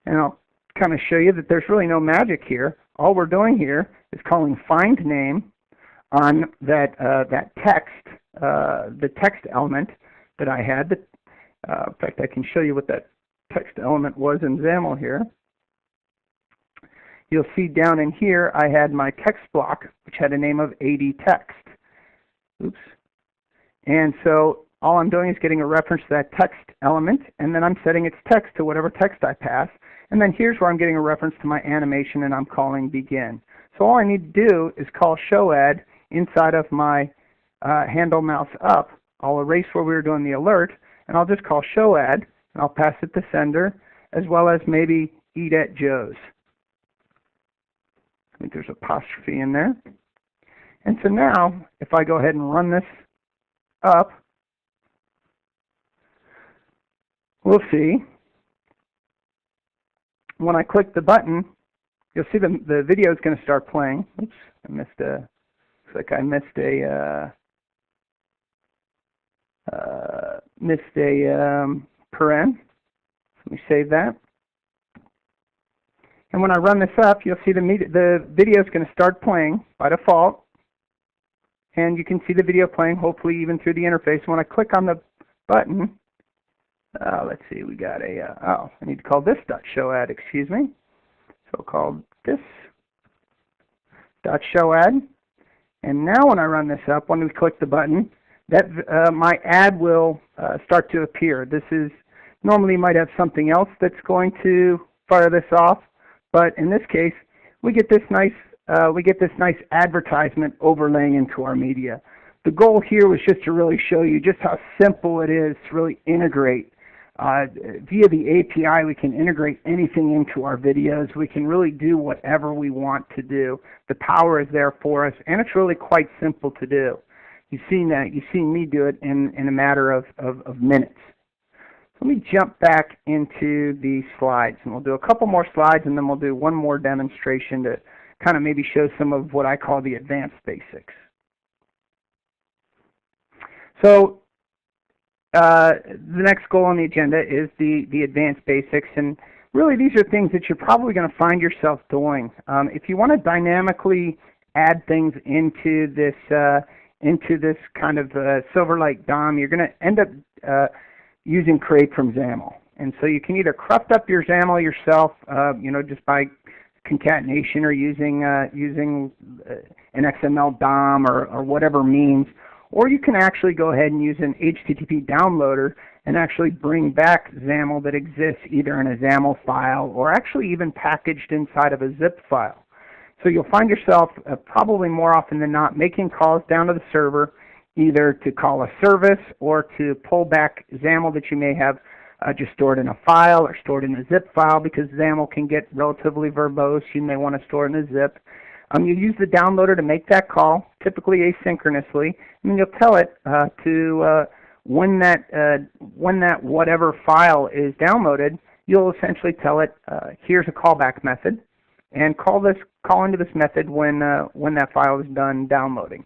and I'll kind of show you that there's really no magic here. All we're doing here is calling find name on that text, the text element that I had. In fact, I can show you what that text element was in XAML here. You'll see down in here I had my text block, which had a name of AD text. Oops. And so all I'm doing is getting a reference to that text element, and then I'm setting its text to whatever text I pass. And then here's where I'm getting a reference to my animation, and I'm calling begin. So all I need to do is call show ad inside of my handle mouse up. I'll erase where we were doing the alert, and I'll just call show ad, and I'll pass it to sender, as well as maybe eat at Joe's. I think there's apostrophe in there. And so now, if I go ahead and run this up, we'll see when I click the button, you'll see the video is going to start playing. Oops, I missed a, looks like I missed a paren. Let me save that. And when I run this up, you'll see the video is going to start playing by default. And you can see the video playing, hopefully even through the interface. When I click on the button, let's see, we got a, I need to call this .show ad, excuse me. So called this .show ad. And now when I run this up, when we click the button, that my ad will start to appear. This is, normally you might have something else that's going to fire this off, but in this case, we get this nice advertisement overlaying into our media. The goal here was just to really show you just how simple it is to really integrate. Via the API, we can integrate anything into our videos. We can really do whatever we want to do. The power is there for us, and it's really quite simple to do. You've seen that. You've seen me do it in a matter of minutes. Let me jump back into the slides, and we'll do a couple more slides, and then we'll do one more demonstration to kind of maybe show some of what I call the advanced basics. So the next goal on the agenda is the advanced basics, and really these are things that you're probably going to find yourself doing. If you want to dynamically add things into this kind of Silverlight DOM, you're going to end up using Create from XAML. And so you can either cruft up your XAML yourself, just by concatenation or using an XML DOM or whatever means, or you can actually go ahead and use an HTTP downloader and actually bring back XAML that exists either in a XAML file or actually even packaged inside of a zip file. So you'll find yourself probably more often than not making calls down to the server, either to call a service or to pull back XAML that you may have just stored in a file or stored in a zip file, because XAML can get relatively verbose. You may want to store it in a zip. You use the downloader to make that call, typically asynchronously, and you'll tell it when that whatever file is downloaded, you'll essentially tell it, here's a callback method, and call into this method when that file is done downloading.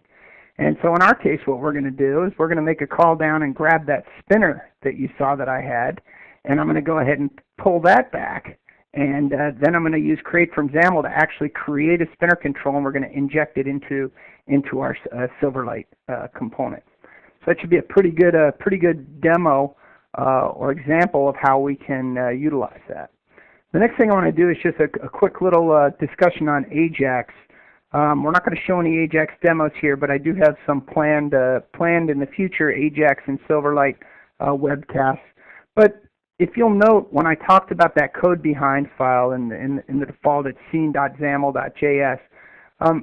And so in our case, what we're going to do is we're going to make a call down and grab that spinner that you saw that I had, and I'm going to go ahead and pull that back. And then I'm going to use Create from XAML to actually create a spinner control, and we're going to inject it into our Silverlight component. So that should be a pretty good demo or example of how we can utilize that. The next thing I want to do is just a quick little discussion on Ajax. We're not going to show any Ajax demos here, but I do have some planned in the future Ajax and Silverlight webcasts. But if you'll note, when I talked about that code behind file in the default at scene.xaml.js,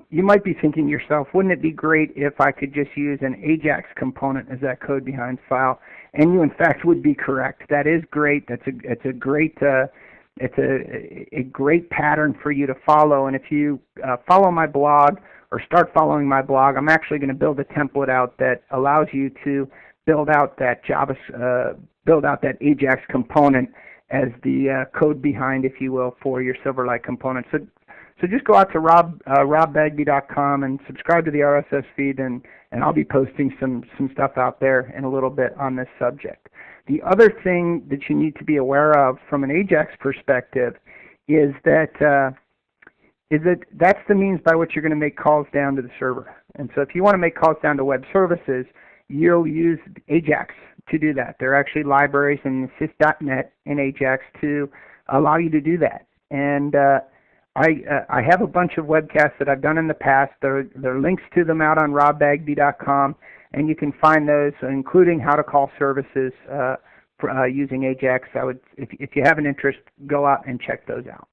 you might be thinking to yourself, wouldn't it be great if I could just use an Ajax component as that code behind file? And you, in fact, would be correct. That is great. It's a great pattern for you to follow. And if you follow my blog or start following my blog, I'm actually going to build a template out that allows you to build out that Ajax component as the code behind, if you will, for your Silverlight component. So just go out to robbagby.com and subscribe to the RSS feed, and I'll be posting some stuff out there in a little bit on this subject. The other thing that you need to be aware of from an Ajax perspective is that that's the means by which you're going to make calls down to the server. And so if you want to make calls down to web services, you'll use Ajax to do that. There are actually libraries in sys.net and Ajax to allow you to do that. And I have a bunch of webcasts that I've done in the past. There are links to them out on robbagby.com, and you can find those, including how to call services using Ajax. If you have an interest, go out and check those out.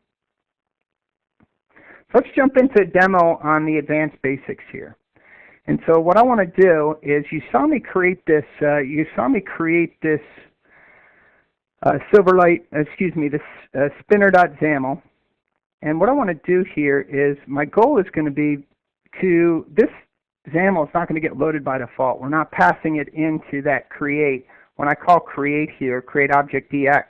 So let's jump into a demo on the advanced basics here. And so what I want to do is, you saw me create this. Silverlight, this spinner.xaml. And what I want to do here is, my goal is going to be this XAML is not going to get loaded by default. We're not passing it into that create. when I call create here, create object DX,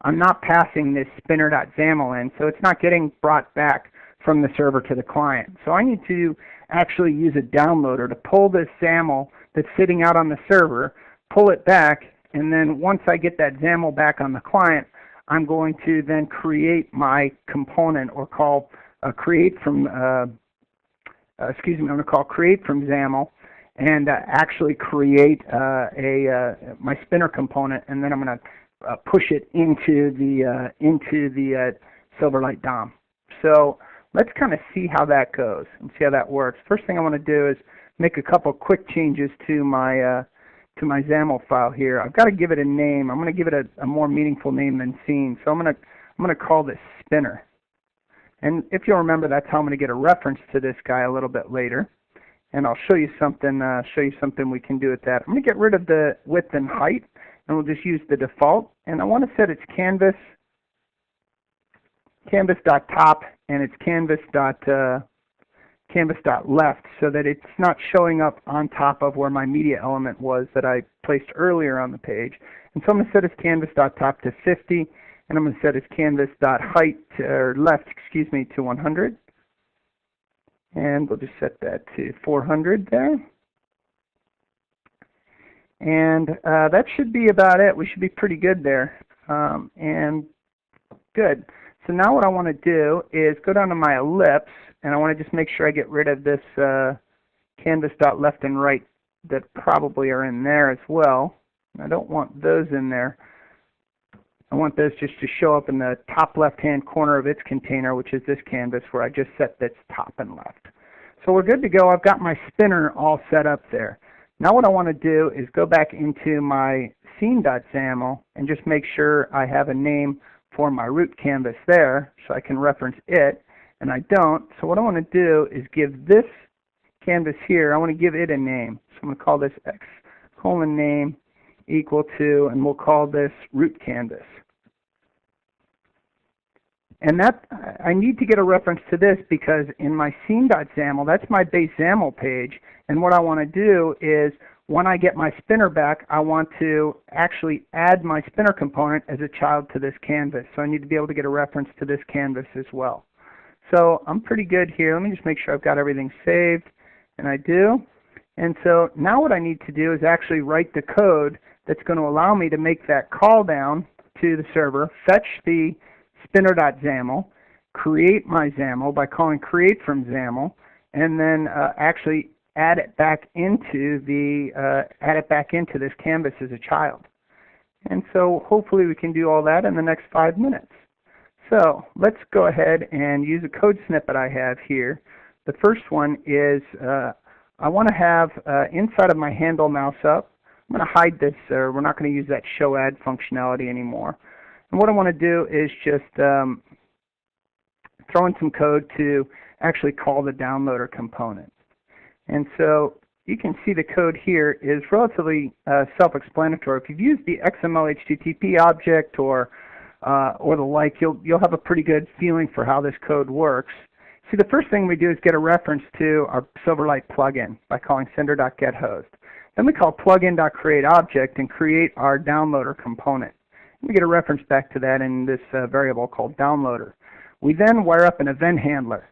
I'm not passing this spinner.xaml in, so it's not getting brought back from the server to the client. So I need to actually use a downloader to pull this XAML that's sitting out on the server, pull it back, and then once I get that XAML back on the client, I'm going to then create my component or call create from, I'm going to call create from XAML and actually create my spinner component, and then I'm going to push it into the Silverlight DOM. So let's kind of see how that goes and see how that works. First thing I want to do is make a couple quick changes to my XAML file here. I've got to give it a name. I'm going to give it a more meaningful name than scene. So I'm going to call this spinner. And if you'll remember, that's how I'm going to get a reference to this guy a little bit later. And I'll show you something we can do with that. I'm going to get rid of the width and height, and we'll just use the default. And I want to set its canvas.top and its canvas.left so that it's not showing up on top of where my media element was that I placed earlier on the page. And so I'm going to set its canvas.top to 50, and I'm going to set its canvas.height to 100. And we'll just set that to 400 there. And that should be about it. We should be pretty good there. And good. So now what I want to do is go down to my ellipse, and I want to just make sure I get rid of this canvas.left and right that probably are in there as well. I don't want those in there. I want those just to show up in the top left-hand corner of its container, which is this canvas where I just set this top and left. So we're good to go. I've got my spinner all set up there. Now what I want to do is go back into my scene.xaml and just make sure I have a name for my root canvas there so I can reference it, and I don't. So what I want to do is give this canvas here, I want to give it a name. So I'm going to call this x:name equal to, and we'll call this root canvas. And that, I need to get a reference to this because in my scene.xaml, that's my base XAML page, and what I want to do is when I get my spinner back, I want to actually add my spinner component as a child to this canvas. So I need to be able to get a reference to this canvas as well. So I'm pretty good here. Let me just make sure I've got everything saved, and I do. And so now what I need to do is actually write the code that's going to allow me to make that call down to the server, fetch the spinner.xaml, create my XAML by calling create from XAML, and then actually add it back into this canvas as a child. And so hopefully we can do all that in the next 5 minutes. So let's go ahead and use a code snippet I have here. The first one is I want to have inside of my handle mouse up. I'm going to hide this. We're not going to use that show ad functionality anymore. And what I want to do is just throw in some code to actually call the downloader component. And so you can see the code here is relatively self-explanatory. If you've used the XML HTTP object or the like, you'll have a pretty good feeling for how this code works. See, the first thing we do is get a reference to our Silverlight plugin by calling sender.getHost. Then we call plugin.createObject and create our downloader component. We get a reference back to that in this variable called downloader. We then wire up an event handler.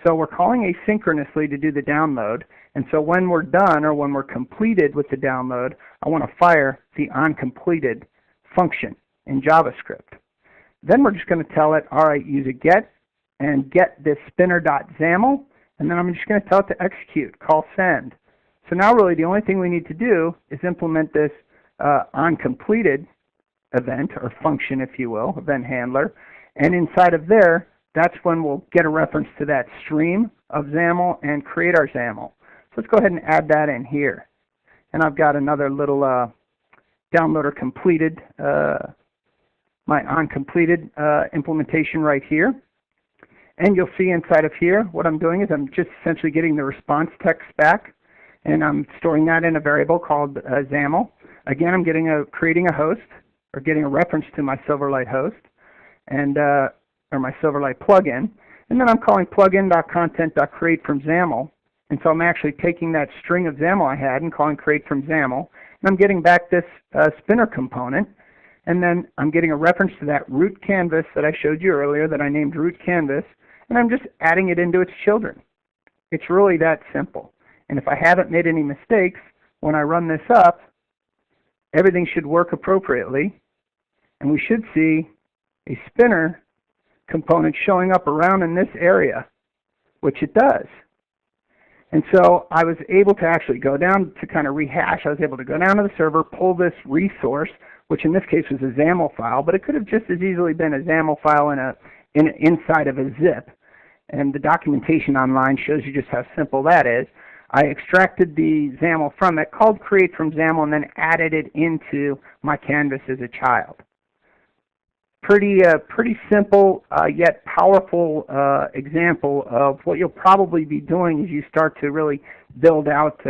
So we're calling asynchronously to do the download, and so when we're done or when we're completed with the download, I want to fire the onCompleted function in JavaScript. Then we're just going to tell it, all right, use a get and get this spinner.xaml, and then I'm just going to tell it to execute, call send. So now really the only thing we need to do is implement this onCompleted event or function, if you will, event handler, and inside of there, that's when we'll get a reference to that stream of XAML and create our XAML. So let's go ahead and add that in here. And I've got another little downloader completed, my onCompleted implementation right here. And you'll see inside of here, what I'm doing is I'm just essentially getting the response text back, and I'm storing that in a variable called XAML. Again, I'm creating a host, or getting a reference to my Silverlight host, and or my Silverlight plugin, and then I'm calling plugin.content.create from XAML, and so I'm actually taking that string of XAML I had and calling create from XAML, And I'm getting back this spinner component, and then I'm getting a reference to that root canvas that I showed you earlier that I named root canvas, and I'm just adding it into its children. It's really that simple. And if I haven't made any mistakes, when I run this up, everything should work appropriately, and we should see a spinner component showing up around in this area, which it does. And so I was able to actually go down to kind of rehash. I was able to go down to the server, pull this resource, which in this case was a XAML file, but it could have just as easily been a XAML file inside of a zip. And the documentation online shows you just how simple that is. I extracted the XAML from it, called create from XAML, and then added it into my canvas as a child. Pretty simple yet powerful example of what you'll probably be doing as you start to really build out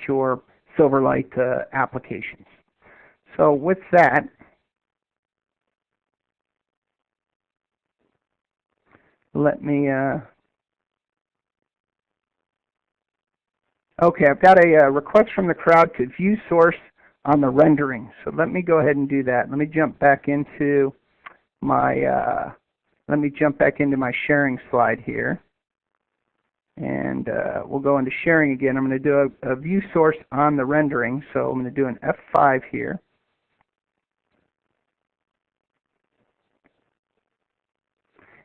your Silverlight applications. So with that, let me. Okay, I've got a request from the crowd to view source on the rendering. So let me go ahead and do that. Let me jump back into my sharing slide here, and we'll go into sharing again. I'm going to do a view source on the rendering. So I'm going to do an F5 here.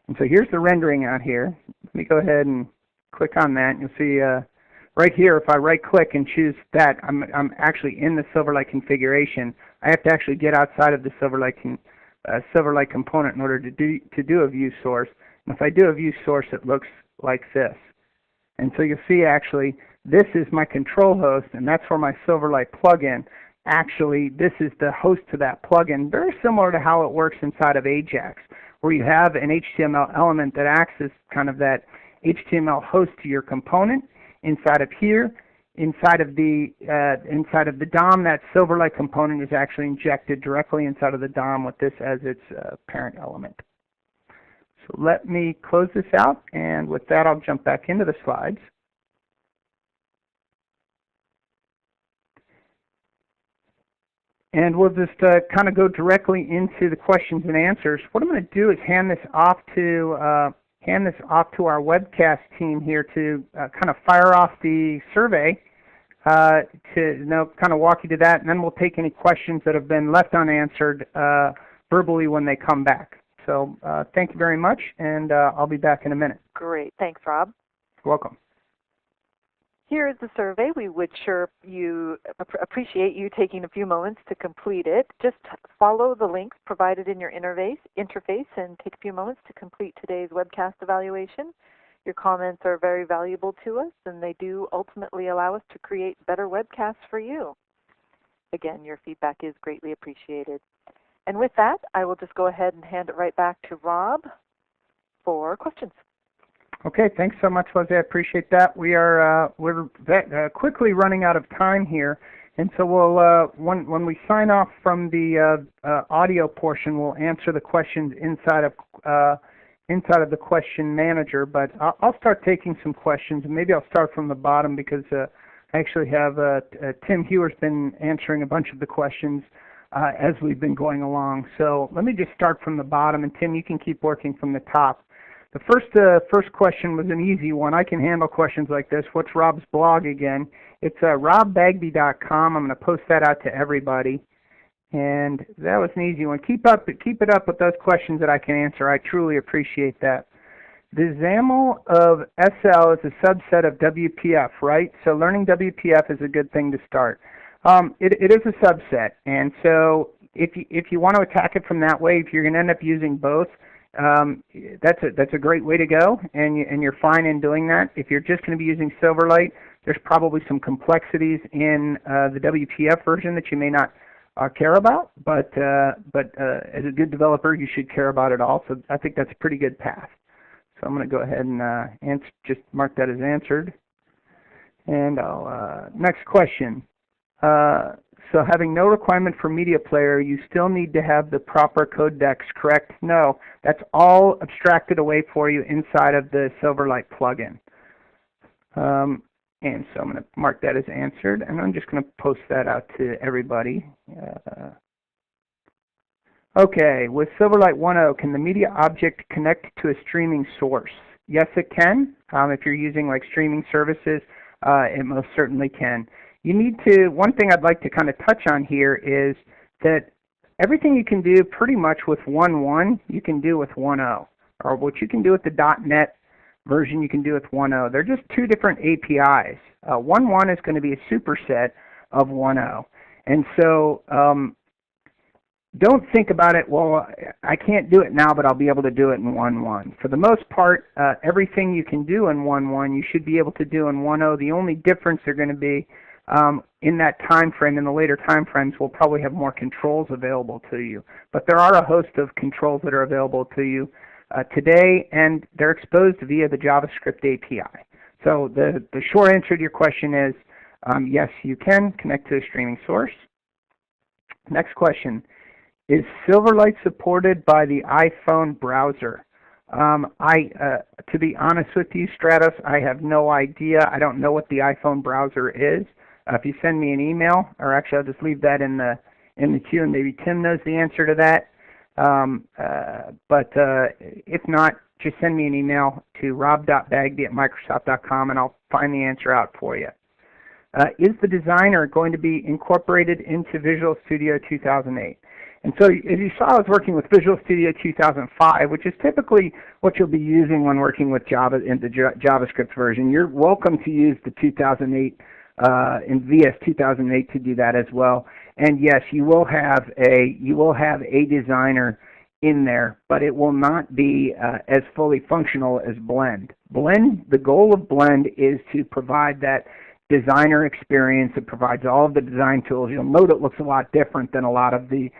And so here's the rendering out here. Let me go ahead and click on that. You'll see right here, if I right-click and choose that, I'm actually in the Silverlight configuration. I have to actually get outside of the Silverlight component in order to do a view source. And if I do a view source, it looks like this. And so you'll see actually this is my control host, and that's for my Silverlight plugin. Actually, this is the host to that plugin, very similar to how it works inside of Ajax, where you have an HTML element that acts as kind of that HTML host to your component. Inside of here, inside of the DOM, that Silverlight component is actually injected directly inside of the DOM with this as its parent element. So let me close this out, and with that, I'll jump back into the slides. And we'll just kind of go directly into the questions and answers. What I'm going to do is hand this off to our webcast team here to kind of fire off the survey to kind of walk you to that, and then we'll take any questions that have been left unanswered verbally when they come back. So thank you very much, and I'll be back in a minute. Great. Thanks, Rob. You're welcome. Here is the survey. We would appreciate you taking a few moments to complete it. Just follow the links provided in your interface and take a few moments to complete today's webcast evaluation. Your comments are very valuable to us, and they do ultimately allow us to create better webcasts for you. Again, your feedback is greatly appreciated. And with that, I will just go ahead and hand it right back to Rob for questions. Okay, thanks so much, Leslie. I appreciate that. We're quickly running out of time here, and so we'll when we sign off from the audio portion, we'll answer the questions inside of the question manager. But I'll start taking some questions, and maybe I'll start from the bottom because I actually have Tim Hewer's been answering a bunch of the questions as we've been going along. So let me just start from the bottom, and Tim, you can keep working from the top. The first question was an easy one. I can handle questions like this. What's Rob's blog again? It's robbagby.com. I'm going to post that out to everybody. And that was an easy one. Keep it up with those questions that I can answer. I truly appreciate that. The XAML of SL is a subset of WPF, right? So learning WPF is a good thing to start. It is a subset, and so if you want to attack it from that way, if you're going to end up using both, that's a great way to go, and you're fine in doing that. If you're just going to be using Silverlight, there's probably some complexities in the WPF version that you may not care about, but as a good developer, you should care about it all. So I think that's a pretty good path. So I'm going to go ahead and just mark that as answered. And I'll next question. So having no requirement for media player, you still need to have the proper codecs, correct? No, that's all abstracted away for you inside of the Silverlight plugin. And so I'm going to mark that as answered, and I'm just going to post that out to everybody. Okay, with Silverlight 1.0, can the media object connect to a streaming source? Yes, it can. If you're using like streaming services, it most certainly can. You need to, one thing I'd like to kind of touch on here is that everything you can do pretty much with 1.1, you can do with 1.0. Or what you can do with the .NET version, you can do with 1.0. They're just two different APIs. 1.1 is going to be a superset of 1.0. And so don't think about it, well, I can't do it now, but I'll be able to do it in 1.1. For the most part, everything you can do in 1.1, you should be able to do in 1.0. The only difference are going to be in that time frame, in the later time frames, we'll probably have more controls available to you. But there are a host of controls that are available to you today, and they're exposed via the JavaScript API. So the short answer to your question is yes, you can connect to a streaming source. Next question. Is Silverlight supported by the iPhone browser? To be honest with you, Stratos, I have no idea. I don't know what the iPhone browser is. If you send me an email, or actually I'll just leave that in the queue, and maybe Tim knows the answer to that. But if not, just send me an email to rob.bagby@microsoft.com, and I'll find the answer out for you. Is the designer going to be incorporated into Visual Studio 2008? And so, as you saw, I was working with Visual Studio 2005, which is typically what you'll be using when working with Java in the JavaScript version. You're welcome to use the 2008 in VS 2008 to do that as well. And yes, you will have a designer in there, but it will not be as fully functional as Blend. The goal of Blend is to provide that designer experience. It provides all of the design tools. You'll note it looks a lot different than a lot of the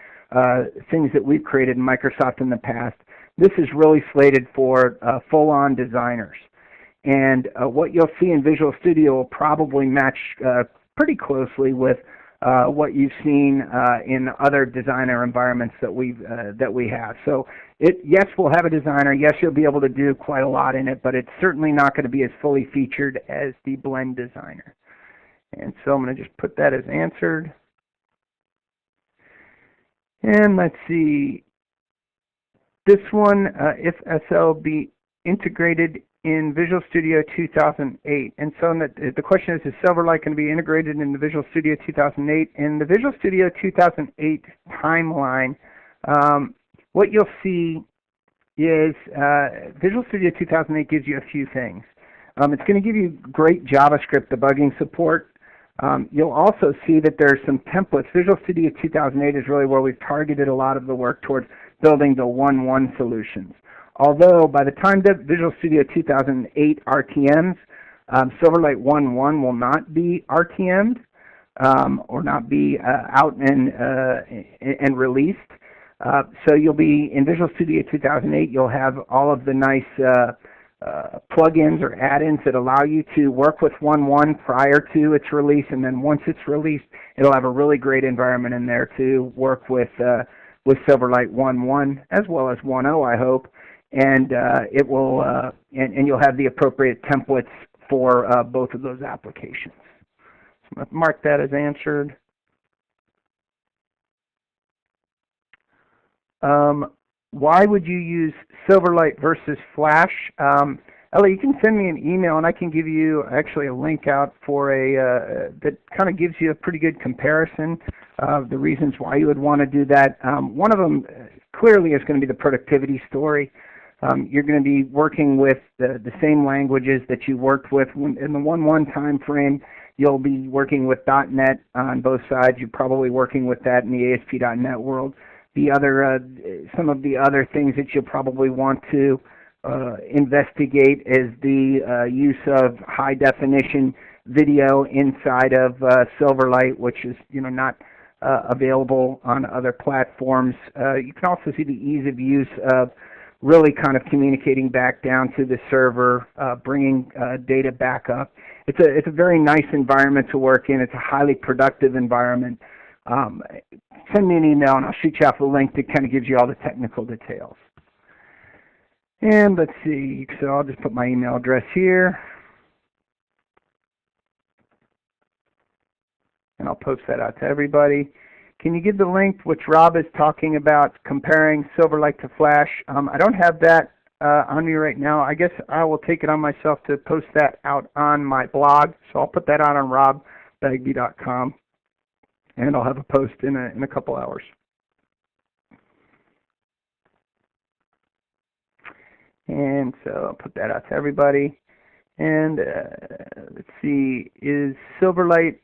things that we've created in Microsoft in the past. This is really slated for full-on designers. And what you'll see in Visual Studio will probably match pretty closely with what you've seen in other designer environments that we have. So yes, we'll have a designer. Yes, you'll be able to do quite a lot in it, but it's certainly not going to be as fully featured as the Blend designer. And so I'm going to just put that as answered. And let's see. This one, if SL be integrated in Visual Studio 2008. And so the question is Silverlight going to be integrated in the Visual Studio 2008? In the Visual Studio 2008 timeline, what you'll see is Visual Studio 2008 gives you a few things. It's going to give you great JavaScript debugging support. You'll also see that there's some templates. Visual Studio 2008 is really where we've targeted a lot of the work towards building the 1.1 solutions. Although by the time that Visual Studio 2008 RTMs, Silverlight 1.1 will not be RTM'd or not be out and released. So you'll be in Visual Studio 2008. You'll have all of the nice plugins or add-ins that allow you to work with 1.1 prior to its release, and then once it's released, it'll have a really great environment in there to work with Silverlight 1.1 as well as 1.0, I hope. And it will, and you'll have the appropriate templates for both of those applications. So I'm going to mark that as answered. Why would you use Silverlight versus Flash? Ellie, you can send me an email, and I can give you actually a link out for that kind of gives you a pretty good comparison of the reasons why you would want to do that. One of them clearly is going to be the productivity story. You're going to be working with the same languages that you worked with in the 1.1 time frame. You'll be working with .NET on both sides. You're probably working with that in the ASP.NET world. The other, some of the other things that you'll probably want to investigate is the use of high definition video inside of Silverlight, which is not available on other platforms. You can also see the ease of use of really kind of communicating back down to the server, bringing data back up. It's a very nice environment to work in. It's a highly productive environment. Send me an email and I'll shoot you off a link that kind of gives you all the technical details. And let's see, so I'll just put my email address here. and I'll post that out to everybody. Can you give the link which Rob is talking about comparing Silverlight to Flash? I don't have that on me right now. I guess I will take it on myself to post that out on my blog. So I'll put that out on robbagby.com, and I'll have a post in a couple hours. And so I'll put that out to everybody. And let's see, is Silverlight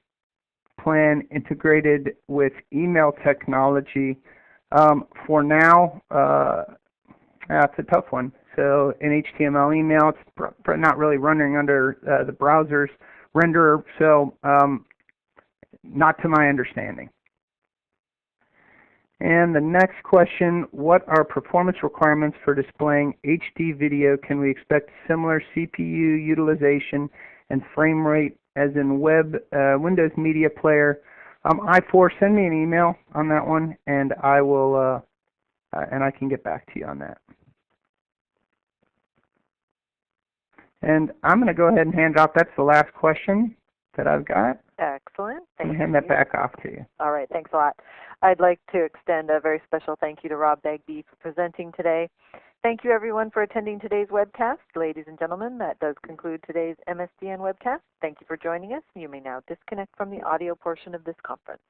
plan integrated with email technology? For now, that's a tough one. So in HTML email, it's not really running under the browser's renderer, so not to my understanding. And the next question, what are performance requirements for displaying HD video? Can we expect similar CPU utilization and frame rate as in Windows Media Player? I4, send me an email on that one, and I will, and I can get back to you on that. And I'm going to go ahead and hand off. That's the last question that I've got. Excellent. Thank you. Hand that back off to you. All right. Thanks a lot. I'd like to extend a very special thank you to Rob Bagby for presenting today. Thank you, everyone, for attending today's webcast. Ladies and gentlemen, that does conclude today's MSDN webcast. Thank you for joining us. You may now disconnect from the audio portion of this conference.